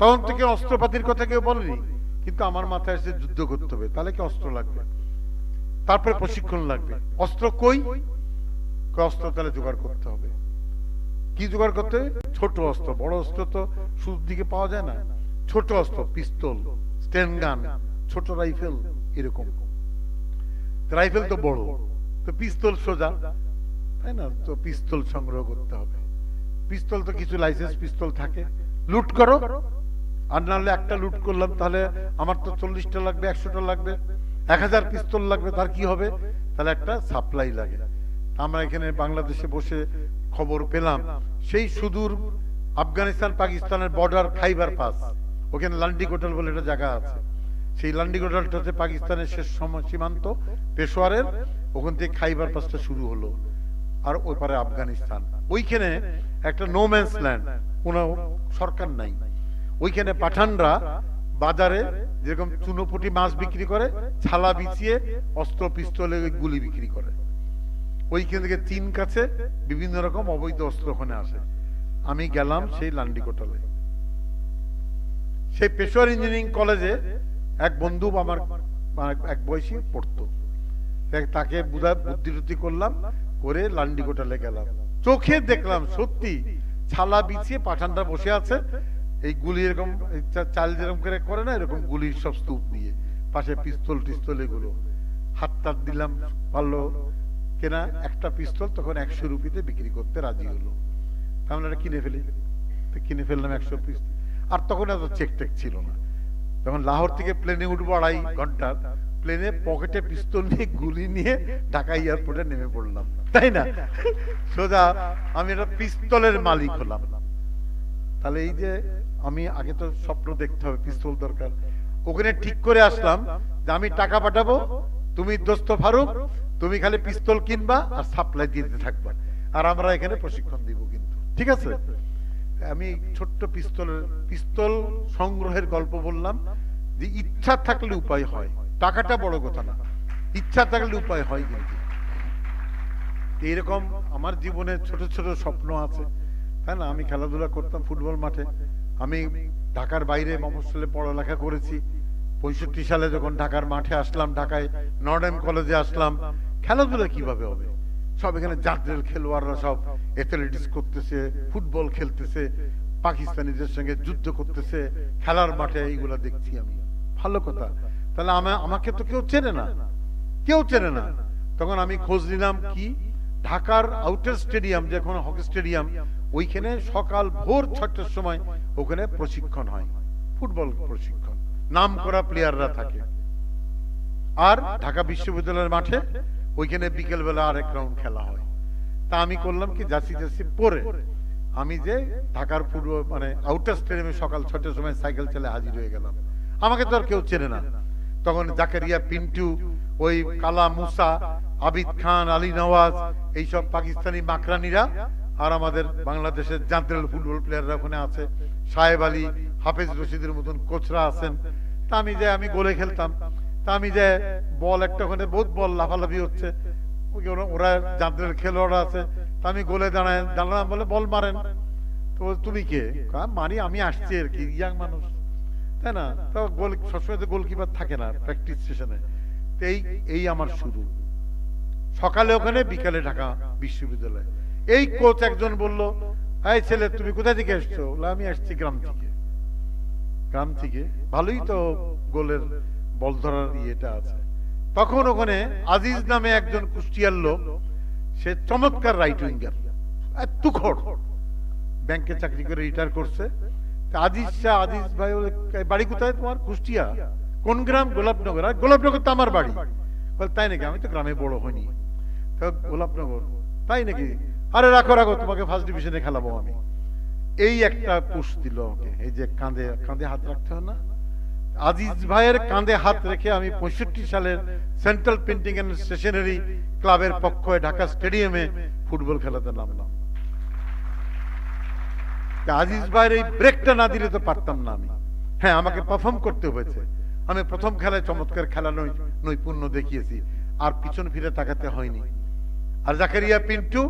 তখন থেকে অস্ত্রপাতির কথা কেউ বলেনি, কিন্তু আমার মাথায় আসছে যুদ্ধ করতে হবে, তাহলে কি অস্ত্র লাগবে, তারপরে প্রশিক্ষণ লাগবে। অস্ত্র কই? অস্ত্র তাহলে জোগাড় করতে হবে। কি জোগাড় করতে হবে? ছোট অস্ত্র। বড় অস্ত্র তো শুরুর দিকে পাওয়া যায় না। ছোট অস্ত্র, পিস্তল, স্টেন গান, ছোট রাইফেল, এরকম। রাইফেল তো বড়, তো পিস্তল সোজা, তাই না? তো পিস্তল সংগ্রহ করতে হবে। পিস্তল তো কিছু লাইসেন্স পিস্তল থাকে, লুট করো। আর নাহলে একটা লুট করলাম, তাহলে আমার তো 40টা লাগবে, 100টা লাগবে, 1000 পিস্তল লাগবে, তার কি হবে? তাহলে একটা সাপ্লাই লাগে। আমরা এখানে বাংলাদেশে বসে খবর পেলাম, সেই সুদূর আফগানিস্তান পাকিস্তানের বর্ডার খাইবার পাস, ওখানে লান্ডিকোটাল বলে একটা জায়গা আছে। সেই লান্ডিকোটালটা হচ্ছে পাকিস্তানের শেষ সীমান্ত, পেশোয়ারের। ওখান থেকে খাইবার পাসটা শুরু হলো, আর ওই পারে আফগানিস্তান। ওইখানে একটা নো ম্যানস ল্যান্ড, কোনো সরকার নাই। ওইখানে পাঠানরা বাজারে যেরকম চুনোপুটি মাছ বিক্রি করে, ছালা বিছিয়ে অস্ত্র পিস্তলে গুলি বিক্রি করে। ওইখান থেকে চীন কাছে বিভিন্ন রকম অবৈধ অস্ত্র ওখানে আসে। আমি গেলাম সেই লান্ডিকোটালে, সেই পেশোয়ার ইঞ্জিনিয়ারিং কলেজে এক বন্ধু আমার এক বয়সী পড়তো, তাকে বুদ্ধি করলাম, করে লান্ডিকোটালে গেলাম। চোখে দেখলাম সত্যি ছালা বিছিয়ে পাঠানরা বসে আছে, এই গুলি এরকম চাল যেরকম করে না, এরকম গুলির সব স্তূপ দিয়ে, পাশে পিস্তল টিস্তল এগুলো। হাত টাত দিলাম, ভালো কেনা একটা পিস্তল তখন 100 রুপিতে বিক্রি করতে রাজি হলো। আমরা কিনে ফেলি, কিনে ফেললাম 100 পিস্তল। আর তখন এত চেক টেক ছিল না। তখন লাহোর থেকে প্লেনে উঠবো 2.5 ঘন্টা, প্লেনে পকেটে পিস্তল নিয়ে গুলি নিয়ে ঢাকা এয়ারপোর্টে নেমে পড়লাম, তাই না? সোজা আমি একটা পিস্তলের মালিক হলাম। তাহলে এই যে আমি আগে তো স্বপ্ন দেখতে হবে, পিস্তল দরকার। ওখানে ঠিক করে আসলাম যে আমি টাকা পাঠাবো, তুমি দোস্ত ফারুক, তুমি খালি পিস্তল কিনবা আর সাপ্লাই দিতে থাকবা, আর আমরা এখানে প্রশিক্ষণ দিব কিন্তু, ঠিক আছে? আমি ছোট্ট পিস্তল সংগ্রহের গল্প বললাম, যে ইচ্ছা থাকলে উপায় হয়, টাকাটা বড় কথা না, ইচ্ছা থাকলে উপায় হয়। কিন্তু এইরকম আমার জীবনে ছোট ছোট স্বপ্ন আছে, তাই না? আমি খেলাধুলা করতাম ফুটবল মাঠে। আমি ঢাকার বাইরে মফস্বলে পড়ালেখা করেছি। 65 সালে যখন ঢাকার মাঠে আসলাম, ঢাকায় নর্ডেম কলেজে আসলাম, খেলাধুলা কিভাবে হবে? সব এখানে জাতীয় খেলোয়াড়রা সব অ্যাথলেটিক্স করতেছে, ফুটবল খেলতেছে, পাকিস্তানিদের সঙ্গে যুদ্ধ করতেছে খেলার মাঠে, এইগুলা দেখছি আমি। ভালো কথা, তাহলে আমাকে তো কেউ চেনে না, কেউ চেনে না। তখন আমি খোঁজ নিলাম কি, ঢাকার আউটার স্টেডিয়াম, যেখন হকি স্টেডিয়াম, ওইখানে সকাল ভোর 6টার সময় ওখানে প্রশিক্ষণ হয়, ফুটবল প্রশিক্ষণ, নাম করা প্লেয়াররা থাকে। আর ঢাকা বিশ্ববিদ্যালয়ের মাঠে ওইখানে বিকেল বেলা আরেক রাউন্ড খেলা হয়। তা আমি করলাম কি, জার্সি পরে আমি যে ঢাকার ফুটবল মানে আউটার স্টেডিয়ামে সকাল 6টার সময় সাইকেল চালে হাজির হয়ে গেলাম। আমাকে তো আর কেউ চেনে না। তখন জাকারিয়া পিন্টু, ওই কালা মুসা, আবিদ খান, আলী নওয়াজ, এইসব পাকিস্তানি মাকরানিরা, আর আমাদের বাংলাদেশের জাতীয় ফুটবল প্লেয়াররা ওখানে আছে, সাহেব আলী, হাফেজ রশিদের মতন কোচরা আছেন। তা আমি গোলে খেলতাম। তা আমি যে বল একটা ওখানে বহুত বল লাফালাফি হচ্ছে, ওরা যাদের খেলোয়াড় আছে, তা আমি গোলে দাঁড়ালাম, বলে বল মারেন। তো তুমি কে? মানি আমি আসছি আর কি, ইয়াং মানুষ, তাই না? তো গোল সবসময় তো গোলকিপার থাকে না প্র্যাকটিস সেশনে। এই আমার শুরু, সকালে ওখানে, বিকালে ঢাকা বিশ্ববিদ্যালয়। এই কোচ একজন বলল, এই ছেলে তুমি কোথা থেকে এসছো? আমি আসছি গ্রাম থেকে। গ্রাম থেকে? ভালোই তো গোলের বল ধরার ইয়েটা আছে। তখন ওখানে আজিজ নামে একজন কুষ্টিয়ার লোক, সে চমৎকার রাইট উইঙ্গার, তুখড়, ব্যাংকে চাকরি করে রিটায়ার করছে। আজিজ ভাই বাড়ি কোথায় তোমার? কুষ্টিয়া। কোন গ্রাম? গোলাপনগর। আর গোলাপনগর তো আমার বাড়ি। বল তাই নাকি? আমি তো গ্রামে বড় হইনি। গোলাপনগর, তাই নাকি? আরে রাখো রাখো, তোমাকে ফার্স্ট ডিভিশনে খেলাবো আমি। এই একটা পুশ দিল আমাকে, এই যে কাঁধে কাঁধে হাত রাখতে হয় না, আজিজ ভাইয়ের কাঁধে হাত রেখে আমি 65 সালের সেন্ট্রাল পেন্টিং এন্ড স্টেশনারি ক্লাবের পক্ষে ঢাকা স্টেডিয়ামে ফুটবল খেলাতে নামলাম। আজিজ ভাইয়ের এই ব্রেকটা না দিলে তো পারতাম না আমি। হ্যাঁ, আমাকে পারফর্ম করতে হয়েছে। আমি প্রথম খেলায় চমৎকার খেলা নৈপুণ্য দেখিয়েছি, আর পিছন ফিরে তাকাতে হয়নি। আর জাকারিয়া পিন্টু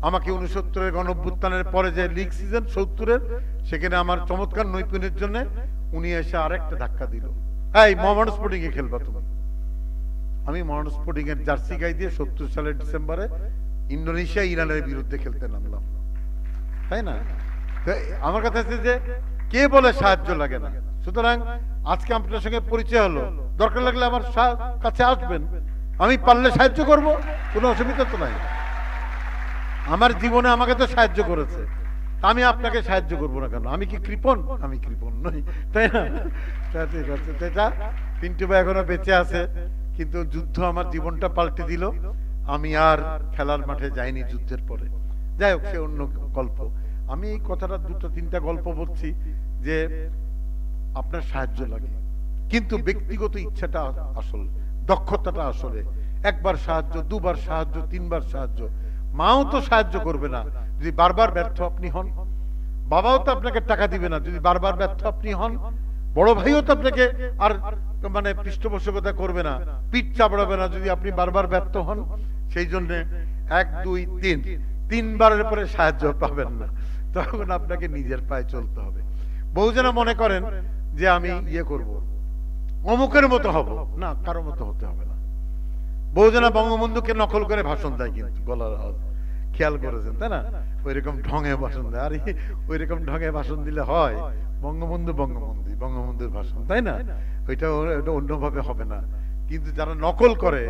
আমাকে 69-এর গণঅভ্যুত্থানের পরে যে লিগ সিজন 70-এর, সেখানে আমার চমৎকার নৈপুণ্যের জন্য উনি এসে আরেকটা ধাক্কা দিল, এই মোহামেডান স্পোর্টিং এ খেলবা তুমি। আমি মোহামেডান স্পোর্টিং এর জার্সি গায়ে দিয়ে 70 সালের ডিসেম্বরে ইন্দোনেশিয়া ইরানের বিরুদ্ধে খেলতে নামলাম, তাই না? আমার কথা হচ্ছে যে কে বলে সাহায্য লাগে না। সুতরাং আজকে আপনার সঙ্গে পরিচয় হলো, দরকার লাগলে আমার কাছে আসবেন, আমি পারলে সাহায্য করব, কোনো অসুবিধা তো নাই। আমার জীবনে আমাকে তো সাহায্য করেছে, আমি আপনাকে সাহায্য করবো না কেন? আমি কি কৃপণ? আমি কৃপণ নই, তাই না? ঠিক আছে, এটা পিন্টু ভাই এখনো বেঁচে আছে, কিন্তু যুদ্ধ আমার জীবনটা পাল্টে দিল। আমি আর খেলার মাঠে যাইনি যুদ্ধের পরে। যাই হোক, সে অন্য গল্প। আমি এই কথাটা 2-3টা গল্প বলছি যে আপনার সাহায্য লাগে, কিন্তু ব্যক্তিগত ইচ্ছাটা আসল, দক্ষতাটা আসলে। একবার সাহায্য, দুবার সাহায্য, 3বার সাহায্য। মাও তো সাহায্য করবে না যদি বারবার ব্যর্থ আপনি হন। বাবাও তো আপনাকে টাকা দিবে না যদি বারবার ব্যর্থ আপনি হন। বড় ভাইও তো আপনাকে আর মানে পৃষ্ঠপোষকতা করবে না, পিঠ চাপড়াবে না যদি আপনি বারবার ব্যর্থ হন। সেই জন্য 1, 2, 3বারের পরে সাহায্য পাবেন না, তখন আপনাকে নিজের পায়ে চলতে হবে। বহুজনা মনে করেন যে আমি ইয়ে করব, অমুকের মতো হব, না, কারো মতো হতে হবে না। বহুজনা বঙ্গবন্ধুকে নকল করে ভাষণ দেয়, কিন্তু গলার আওয়াজ খেয়াল করেছেন, তাই না? ওইরকম ঢঙে ভাষণ দেয়। আর ওইরকম ঢঙে ভাষণ দিলে হয়? বঙ্গবন্ধুর ভাষণ, তাই না? ওইটা অন্যভাবে হবে না। কিন্তু যারা নকল করে,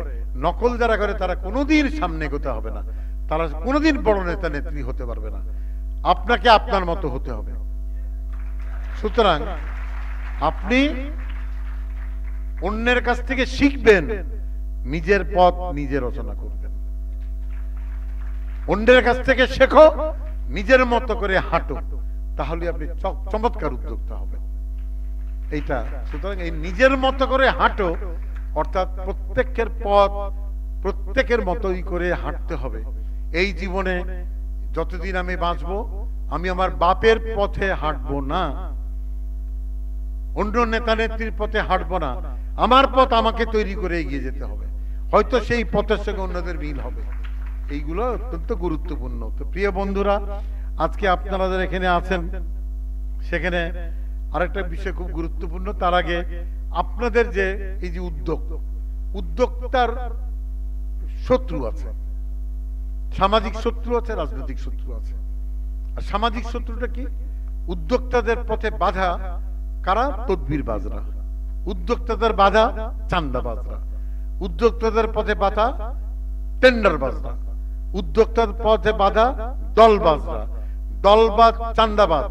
নকল যারা করে, তারা কোনোদিন সামনে এগোতে হবে না, তারা কোনোদিন বড় নেতা নেত্রী হতে পারবে না। আপনাকে আপনার মতো হতে হবে। সুতরাং আপনি অন্যের কাছ থেকে শিখবেন, নিজের পথ নিজে রচনা করবেন। অন্যের কাছ থেকে শেখো, নিজের মতো করে হাঁটো, তাহলে আপনি চমৎকার উদ্যোক্তা হবেন। এইটা, সুতরাং এই নিজের মতো করে হাঁটো, অর্থাৎ প্রত্যেকের পথ প্রত্যেকের মতোই করে হাঁটতে হবে। এই জীবনে যতদিন আমি বাঁচবো, আমি আমার বাপের পথে হাঁটবো না, অন্য নেতা নেত্রীর পথে হাঁটবো না। আমার পথ আমাকে তৈরি করে এগিয়ে যেতে হবে, হয়তো সেই পথের সঙ্গে অন্যদের মিল হবে। এইগুলো অত্যন্ত গুরুত্বপূর্ণ। তো প্রিয় বন্ধুরা, আজকে আপনারা যারা এখানে আছেন, সেখানে আরেকটা বিষয় খুব গুরুত্বপূর্ণ। তার আগে আপনাদের যে এই যে উদ্যোক্তার শত্রু আছে, সামাজিক শত্রু আছে, রাজনৈতিক শত্রু আছে। আর সামাজিক শত্রুটা কি? উদ্যোক্তাদের পথে বাধা কারা? তদবিরবাজরা। উদ্যোক্তাদের বাধা চান্দাবাজরা। উদ্যোক্তাদের পথে বাধা টেন্ডারবাজরা। উদ্যোক্তাদের পথে বাধা দলবাজরা। দলবাজ, চান্দাবাজ,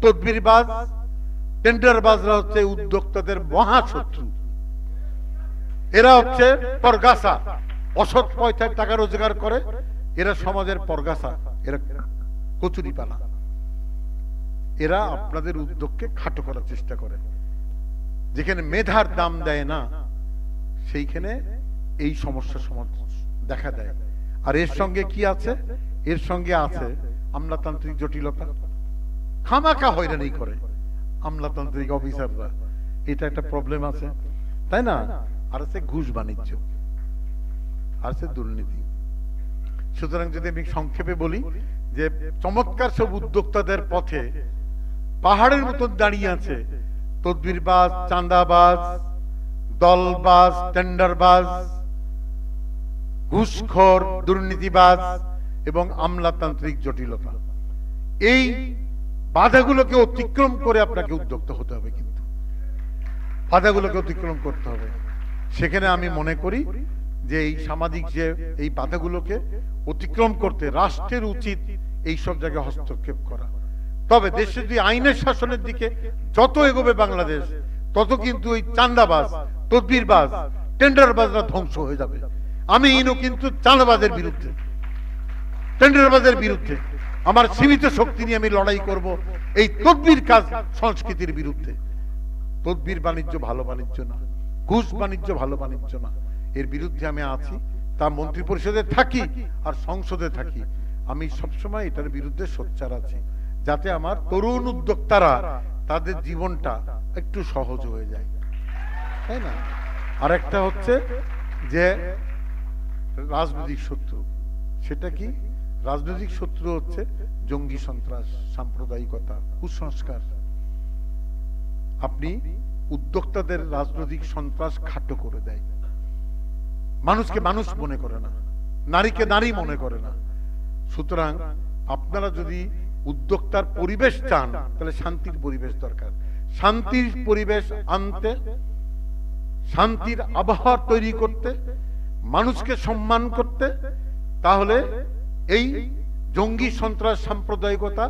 তদবিরবাজ, টেন্ডারবাজরা হচ্ছে উদ্যোক্তাদের মহাশত্রু। এরা হচ্ছে পরগাছা, অসৎ পয়সায় টাকা রোজগার করে। এরা সমাজের পরগাছা, এরা কচুরিপানা। এরা আপনাদের উদ্যোগকে খাটো করার চেষ্টা করে। যেখানে মেধার দাম দেয় না, সেইখানে এই সমস্যা দেখা দেয়। আর এর সঙ্গে কি আছে? এর সঙ্গে আছে আমলাতান্ত্রিক জটিলতা। খামাখা হয়রানি করে আমলাতান্ত্রিক অফিসাররা, এটা একটা প্রবলেম আছে, তাই না? আর আছে ঘুষ বাণিজ্য, আর আছে দুর্নীতি। সুতরাং যদি আমি সংক্ষেপে বলি যে চমৎকার সব উদ্যোক্তাদের পথে পাহাড়ের মতো দাঁড়িয়ে আছে তদবিরবাজ, চাঁদাবাজ, দলবাজ, টেন্ডারবাজ, ঘুষখোর, দুর্নীতিবাজ এবং আমলাতান্ত্রিক জটিলতা। এই বাধাগুলোকে অতিক্রম করে আপনাকে উদ্যোক্তা হতে হবে, কিন্তু বাধাগুলোকে অতিক্রম করতে হবে। সেখানে আমি মনে করি যে এই সামাজিক যে এই বাধাগুলোকে অতিক্রম করতে রাষ্ট্রের উচিত এই সব জায়গায় হস্তক্ষেপ করা। তবে দেশে যদি আইনের শাসনের দিকে যত এগোবে বাংলাদেশ, তত কিন্তু ওই চাঁদাবাজ, তদবিরবাজ, টেন্ডারবাজরা ধ্বংস হয়ে যাবে। আমি কিন্তু চাঁদাবাজের বিরুদ্ধে, টেন্ডারবাজের বিরুদ্ধে আমার সীমিত শক্তি নিয়ে আমি লড়াই করব এই তদবির কাজ সংস্কৃতির বিরুদ্ধে। তদবির বাণিজ্য ভালো বাণিজ্য না, ঘুষ বাণিজ্য ভালো বাণিজ্য না, এর বিরুদ্ধে আমি আছি। তা মন্ত্রী পরিষদে থাকি আর সংসদে থাকি, আমি সবসময় এটার বিরুদ্ধে সোচ্চার আছি, যাতে আমার তরুণ উদ্যোক্তারা তাদের জীবনটা একটু সহজ হয়ে যায়, তাই না? আর একটা হচ্ছে যে রাজনৈতিক শত্রু, সেটা কি? রাজনৈতিক শত্রু হচ্ছে জঙ্গি সন্ত্রাস, সাম্প্রদায়িকতা, কুসংস্কার। আপনি উদ্যোক্তাদের রাজনৈতিক সন্ত্রাস খাটো করে দেয়, মানুষকে মানুষ মনে করে না, নারীকে নারী মনে করে না। সুতরাং আপনারা যদি উদ্যোক্তার পরিবেশ চান, তাহলে শান্তির পরিবেশ দরকার। শান্তির পরিবেশ আনতে, শান্তির আবহাওয়া তৈরি করতে, মানুষকে সম্মান করতে, তাহলে এই জঙ্গি সন্ত্রাস, সাম্প্রদায়িকতা,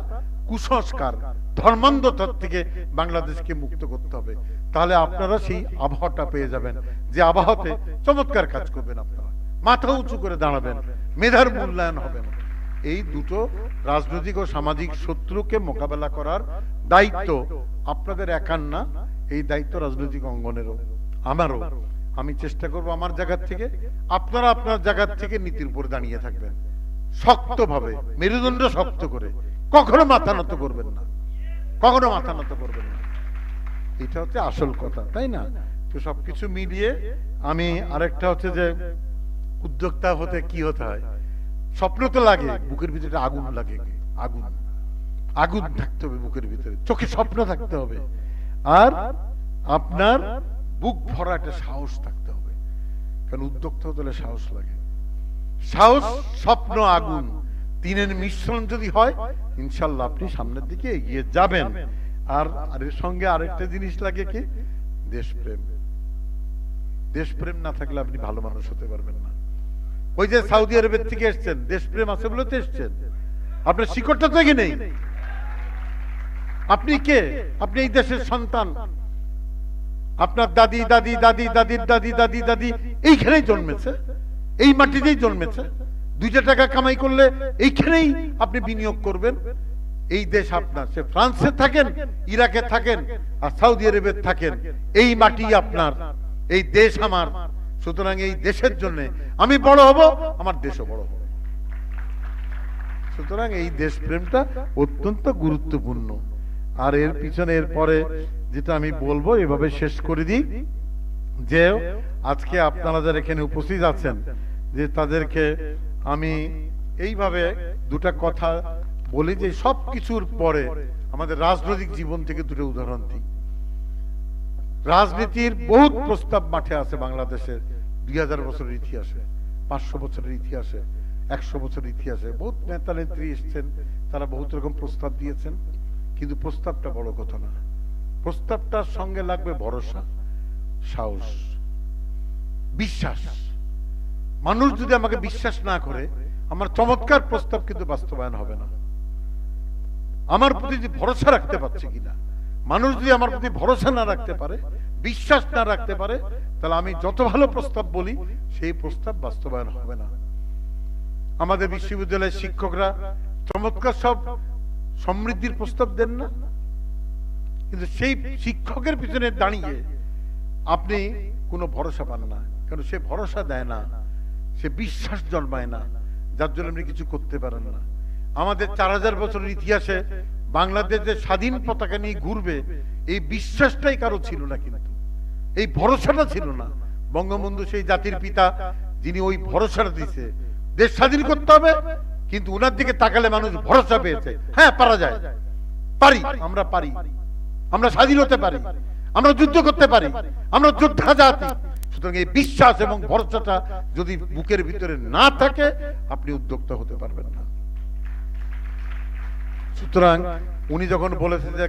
কুসংস্কার, ধর্মান্ধতার থেকে বাংলাদেশকে মুক্ত করতে হবে। তাহলে আপনারা সেই আবহাওয়াটা পেয়ে যাবেন, যে আবহাওয়াতে চমৎকার কাজ করবেন, আপনারা মাথা উঁচু করে দাঁড়াবেন, মেধার মূল্যায়ন হবে না। এই দুটো রাজনৈতিক ও সামাজিক শত্রুকে মোকাবেলা করার দায়িত্ব আপনাদের একার না, এই দায়িত্ব রাজনৈতিক অঙ্গনেরও, আমারও। আমি চেষ্টা করব আমার জায়গা থেকে, আপনারা আপনার জায়গা থেকে নীতির উপর দাঁড়িয়ে থাকবেন শক্তভাবে, মেরুদণ্ড শক্ত করে, কখনো মাথা নত করবেন না, কখনো মাথা নত করবেন না। এটা হচ্ছে আসল কথা, তাই না? তো সবকিছু মিলিয়ে আমি আরেকটা হচ্ছে যে উদ্যোক্তা হতে কি হতে হয়, স্বপ্ন তো লাগে, বুকের ভিতরে আগুন লাগে, আগুন আগুন থাকতে হবে বুকের ভিতরে, চোখে স্বপ্ন থাকতে হবে, আর আপনার বুক ভরা একটা সাহস থাকতে হবে। কারণ উদ্যোক্তা হতে হলে সাহস লাগে, সাহস, স্বপ্ন, আগুন, তিনের মিশ্রণ যদি হয়, ইনশাল্লাহ আপনি সামনের দিকে এগিয়ে যাবেন। আর এর সঙ্গে আরেকটা জিনিস লাগে কি, দেশপ্রেম। দেশপ্রেম না থাকলে আপনি ভালো মানুষ হতে পারবেন না। ওই যে সৌদি আরবের থেকে এসছেন, দেশপ্রেম আছে বলে তো এসছেন, আপনার শিকড়টা তো এখানে নেই। আপনি কে? আপনি এই দেশের সন্তান, আপনার দাদি দাদি দাদি দাদির দাদি দাদি দাদি এইখানেই জন্মেছে, এই মাটিতেই জন্মেছে। 2 টাকা কামাই করলে এইখানেই আপনি বিনিয়োগ করবেন। এই দেশ আপনার, সে ফ্রান্সে থাকেন, ইরাকে থাকেন আর সৌদি আরবে থাকেন, এই মাটি আপনার, এই দেশ আমার। সুতরাং এই দেশের জন্য আমি বড় হব, আমার দেশও বড় হবে। সুতরাং এই দেশপ্রেমটা অত্যন্ত গুরুত্বপূর্ণ। আর এর পিছনে এরপরে যেটা আমি বলবো, এভাবে শেষ করে দিই যে আজকে আপনারা যারা এখানে উপস্থিত আছেন, যে তাদেরকে আমি এইভাবে দুটা কথা বলি যে সব কিছুর পরে আমাদের রাজনৈতিক জীবন থেকে দুটো উদাহরণ দিই। রাজনীতির বহুত প্রস্তাব মাঠে আছে বাংলাদেশের 2000 বছরের ইতিহাসে, 500 বছরের ইতিহাসে, 100 বছরের ইতিহাসে বহুত নেতা নেত্রী এসছেন, তারা বহুত রকম প্রস্তাব দিয়েছেন। কিন্তু প্রস্তাবটা বড় কথা না, প্রস্তাবটার সঙ্গে লাগবে ভরসা, সাহস, বিশ্বাস। মানুষ যদি আমাকে বিশ্বাস না করে, আমার চমৎকার প্রস্তাব কিন্তু বাস্তবায়ন হবে না। আমার প্রতি যে ভরসা রাখতে পারছে কিনা, মানুষ যদি আমার প্রতি ভরসা না রাখতে পারে, বিশ্বাস না রাখতে পারে, তাহলে আমি যত ভালো প্রস্তাব বলি সেই প্রস্তাব বাস্তবায়ন হবে না। আমাদের বিশ্ববিদ্যালয়ের শিক্ষকরা চমৎকার সব সমৃদ্ধির প্রস্তাব দেন না, কিন্তু সেই শিক্ষকের পিছনে দাঁড়িয়ে আপনি কোনো ভরসা পান না, কারণ সে ভরসা দেয় না, সে বিশ্বাস জন্মায় না, যার জন্য আপনি কিছু করতে পারেন না। আমাদের 4000 বছরের ইতিহাসে বাংলাদেশের স্বাধীন পতাকা নিয়ে ঘুরবে এই বিশ্বাসটাই কারো ছিল না, কিন্তু এই ভরসাটা ছিল না। বঙ্গবন্ধু সেই জাতির পিতা যিনি ওই ভরসাটা দিছে দেশ স্বাধীন করতে হবে, কিন্তু উনার দিকে তাকালে মানুষ ভরসা পেয়েছে, হ্যাঁ পারা যায়, পারি, আমরা পারি, আমরা স্বাধীন হতে পারি, আমরা যুদ্ধ করতে পারি, আমরা যোদ্ধা জাতি। সুতরাং এই বিশ্বাস এবং ভরসাটা যদি বুকের ভিতরে না থাকে আপনি উদ্যোক্তা হতে পারবেন না। সুতরাং উনি যখন বলেছে যে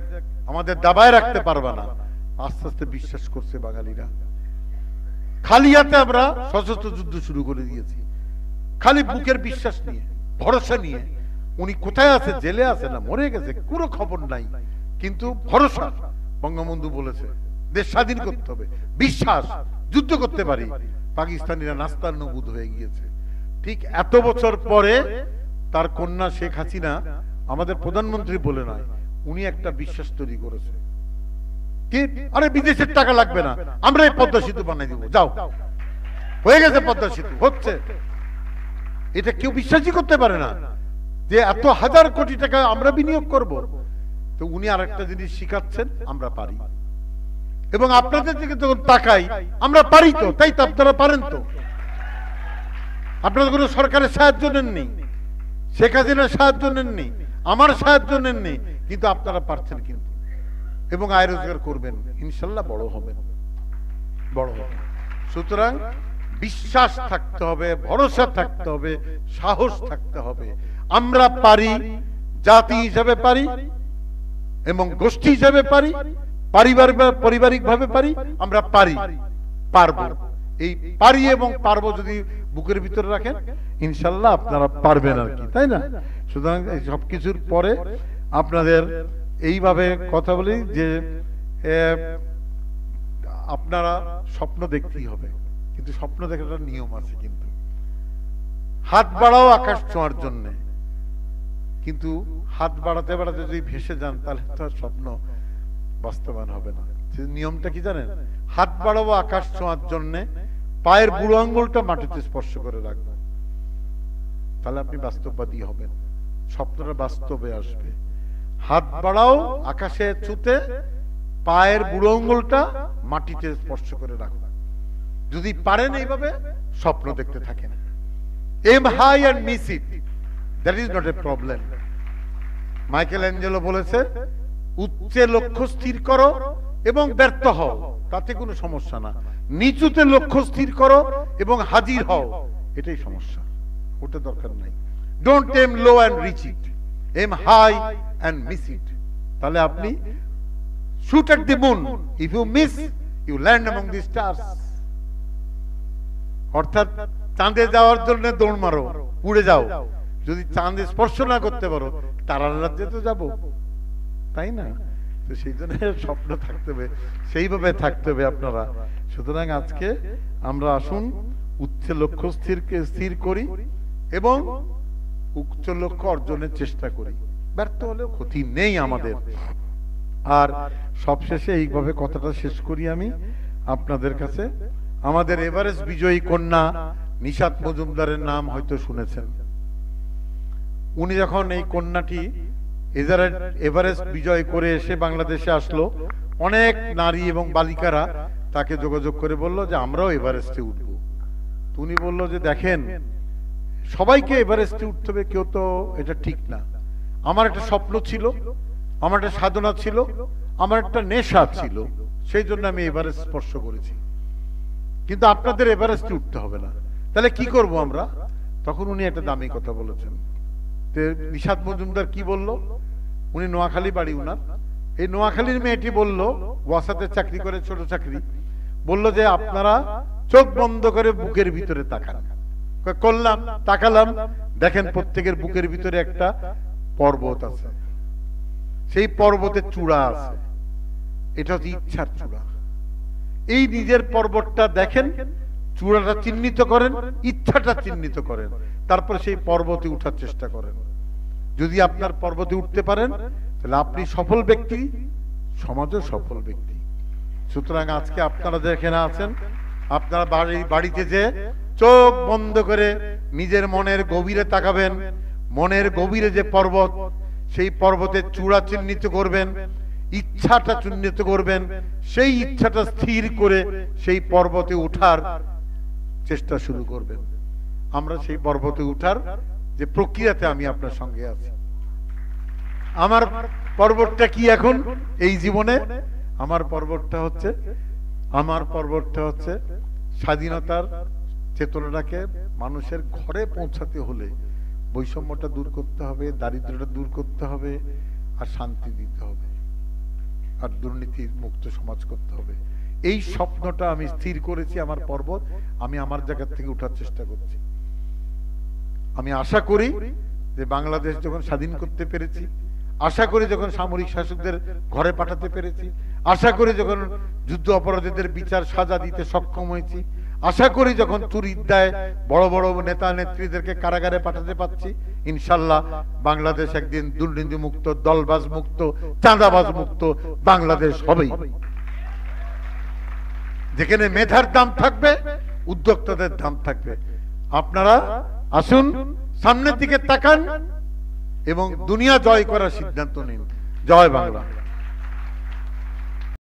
আমাদের দাবায় রাখতে পারবে না, আস্তে আস্তে বিশ্বাস করছে বাঙালিরা। খালি হাতে আমরা সশস্ত্র যুদ্ধ শুরু করে দিয়েছি, খালি বুকের বিশ্বাস নিয়ে, ভরসা নিয়ে। উনি কোথায় আছে? জেলে আছে না মরে গেছে, কোনো খবর নাই, কিন্তু ভরসা। বঙ্গবন্ধু বলেছে দেশ স্বাধীন করতে হবে, বিশ্বাস, যুদ্ধ করতে পারি। পাকিস্তানিরা নাস্তানুবুদ হয়ে গিয়েছে। ঠিক এত বছর পরে তার কন্যা শেখ হাসিনা, আমাদের প্রধানমন্ত্রী বলে নয়, উনি একটা বিশ্বাস তৈরি করেছে কি, আরে বিদেশের টাকা লাগবে না, আমরা এই পদ্মা সেতু বানাই দিব, যাও, হয়ে গেছে পদ্মা সেতু, হচ্ছে। এটা কেউ বিশ্বাসই করতে পারে না যে এত হাজার কোটি টাকা আমরা বিনিয়োগ করব। তো উনি আরেকটা জিনিস শিখাচ্ছেন, আমরা পারি। এবং আপনাদের দিকে যখন তাকাই, আমরা পারি তো, তাই তো আপনারা পারেন তো। আপনারা কোনো সরকারের সাহায্য নেননি, শেখ হাসিনার সাহায্য নেননি, আমার সাহায্য নেননি, কিন্তু আপনারা পারছেন কিন্তু, এবং আয় রোজগার করবেন, ইনশাল্লাহ বড় হবেন, বড় হবেন। সুতরাং বিশ্বাস থাকতে হবে, ভরসা থাকতে হবে, সাহস থাকতে হবে। আমরা পারি, জাতি হিসাবে পারি এবং গোষ্ঠী হিসাবে পারি, পারিবারিক ভাবে পারি, আমরা পারি, পারবো। এই পারি এবং পারবো যদি বুকের ভিতরে রাখেন, ইনশাল্লাহ আপনারা পারবেন আর কি, তাই না? সুতরাং এই সবকিছুর পরে আপনাদের এইভাবে কথা বলি যে আপনারা স্বপ্ন দেখতেই হবে, কিন্তু স্বপ্ন দেখার নিয়ম আছে। কিন্তু হাত বাড়াও আকাশ ছোঁয়ার জন্য, কিন্তু হাত বাড়াতে বাড়াতে যদি ভেসে যান তাহলে তো স্বপ্ন বাস্তবায়ন হবে না। নিয়মটা কি জানেন? হাত বাড়াবো আকাশ ছোঁয়ার জন্য, পায়ের বুড়ো আঙ্গুলটা মাটিতে স্পর্শ করে রাখবেন, তাহলে আপনি বাস্তববাদী হবেন, স্বপ্নটা বাস্তবে আসবে। হাত বাড়াও আকাশে ছুতে, পায়ের বুড়ো আঙ্গুলটা মাটিতে স্পর্শ করে রাখবেন। যদি পারেন এইভাবে স্বপ্ন দেখতে থাকেন, aim high and miss it, that is not a problem. Michelangelo বলেছে, উচ্চে লক্ষ্য স্থির করো এবং ব্যর্থ হও, তাতে কোনো সমস্যা না। নিচুতে লক্ষ্য স্থির করো এবং হাজির হও, এটাই সমস্যা, ওটা দরকার নাই। Don't aim low and reach it, aim high and miss it. তাহলে আপনি shoot at the moon, if you miss you land among the stars. অর্থাৎ চাঁদে যাওয়ার জন্য দৌড় মারো, উড়ে যাও, যদি চাঁদে স্পর্শ না করতে পারো তারার রাজ্যে তো যাবো, তাই না? তো সেই জন্য স্বপ্ন থাকতে হবে, সেইভাবে থাকতে হবে আপনারা। সুতরাং আজকে আমরা আসুন উচ্চ লক্ষ্য স্থির করি এবং উচ্চ লক্ষ্য অর্জনের চেষ্টা করি, ব্যর্থ হলেও ক্ষতি নেই আমাদের। আর সবশেষে এইভাবে কথাটা শেষ করি আমি আপনাদের কাছে। আমাদের এভারেস্ট বিজয়ী কন্যা নিশাত মজুমদারের নাম হয়তো শুনেছেন। উনি যখন এই কন্যাটি এভারেস্ট বিজয় করে এসে বাংলাদেশে আসলো, অনেক নারী এবং বালিকারা তাকে যোগাযোগ করে বলল যে আমরাও এভারেস্টে উঠব। উনি বলল যে দেখেন, সবাইকে এভারেস্টে উঠতে হবে, কেউ তো এটা ঠিক না। আমার একটা স্বপ্ন ছিল, আমার একটা সাধনা ছিল, আমার একটা নেশা ছিল, সেই জন্য আমি এভারেস্ট স্পর্শ করেছি, কিন্তু আপনাদের এভারেস্টে উঠতে হবে না। তাহলে কি করব আমরা? তখন উনি একটা দামি কথা বলেছেন। নিশাত মজুমদার কি বলল? উনি নোয়াখালী বাড়ি উনার, এই নোয়াখালীর মেয়েটি বলল, ওয়াসাতে চাকরি করে, ছোট চাকরি, বলল যে আপনারা চোখ বন্ধ করে বুকের ভিতরে তাকান। করলাম, তাকালাম, দেখেন প্রত্যেকের বুকের ভিতরে একটা পর্বত আছে, সেই পর্বতের চূড়া আছে, এটা হচ্ছে ইচ্ছার চূড়া। এই নিজের পর্বতটা দেখেন, চূড়াটা চিহ্নিত করেন, ইচ্ছাটা চিহ্নিত করেন, তারপর সেই পর্বতে উঠার চেষ্টা করেন। যদি আপনার পর্বতে উঠতে পারেন তাহলে আপনি সফল ব্যক্তি, সমাজও সফল ব্যক্তি। সুতরাং আজকে আপনারা যেখানে আছেন, আপনারা বাড়িতে যে চোখ বন্ধ করে নিজের মনের গভীরে তাকাবেন, মনের গভীরে যে পর্বত, সেই পর্বতের চূড়া চিহ্নিত করবেন ইচ্ছাটা চিহ্নিত করবেন, সেই ইচ্ছাটা স্থির করে সেই পর্বতে ওঠার চেষ্টা শুরু করবেন। আমরা সেই পর্বতে উঠার যে প্রক্রিয়াতে আমি আপনার সঙ্গে আছি। আমার পর্বতটা কি এখন এই জীবনে? আমার পর্বতটা হচ্ছে স্বাধীনতার চেতনাটাকে মানুষের ঘরে পৌঁছাতে হলে বৈষম্যটা দূর করতে হবে, দারিদ্র্যটা দূর করতে হবে, আর শান্তি দিতে হবে, আর দুর্নীতি মুক্ত সমাজ করতে হবে। এই স্বপ্নটা আমি স্থির করেছি। আমার পর্বত, আমি আমার জায়গা থেকে উঠার চেষ্টা করছি। আমি আশা করি যে বাংলাদেশ যখন স্বাধীন করতে পেরেছি, আশা করি যখন সামরিক শাসকদের ঘরে পাঠাতে পেরেছি, আশা করি যখন যুদ্ধ অপরাধীদের বিচার সাজা দিতে সক্ষম হয়েছি, আশা করি যখন চুরির দায়ে বড় বড় নেতা নেত্রীদেরকে কারাগারে পাঠাতে পারছি, ইনশাল্লাহ বাংলাদেশ একদিন দুর্নীতি মুক্ত, দলবাজ মুক্ত, চাঁদাবাজ মুক্ত বাংলাদেশ হবেই। যেখানে মেধার দাম থাকবে, উদ্যোক্তাদের দাম থাকবে। আপনারা আসুন, সামনের দিকে তাকান এবং দুনিয়া জয় করার সিদ্ধান্ত নিন। জয় বাংলা।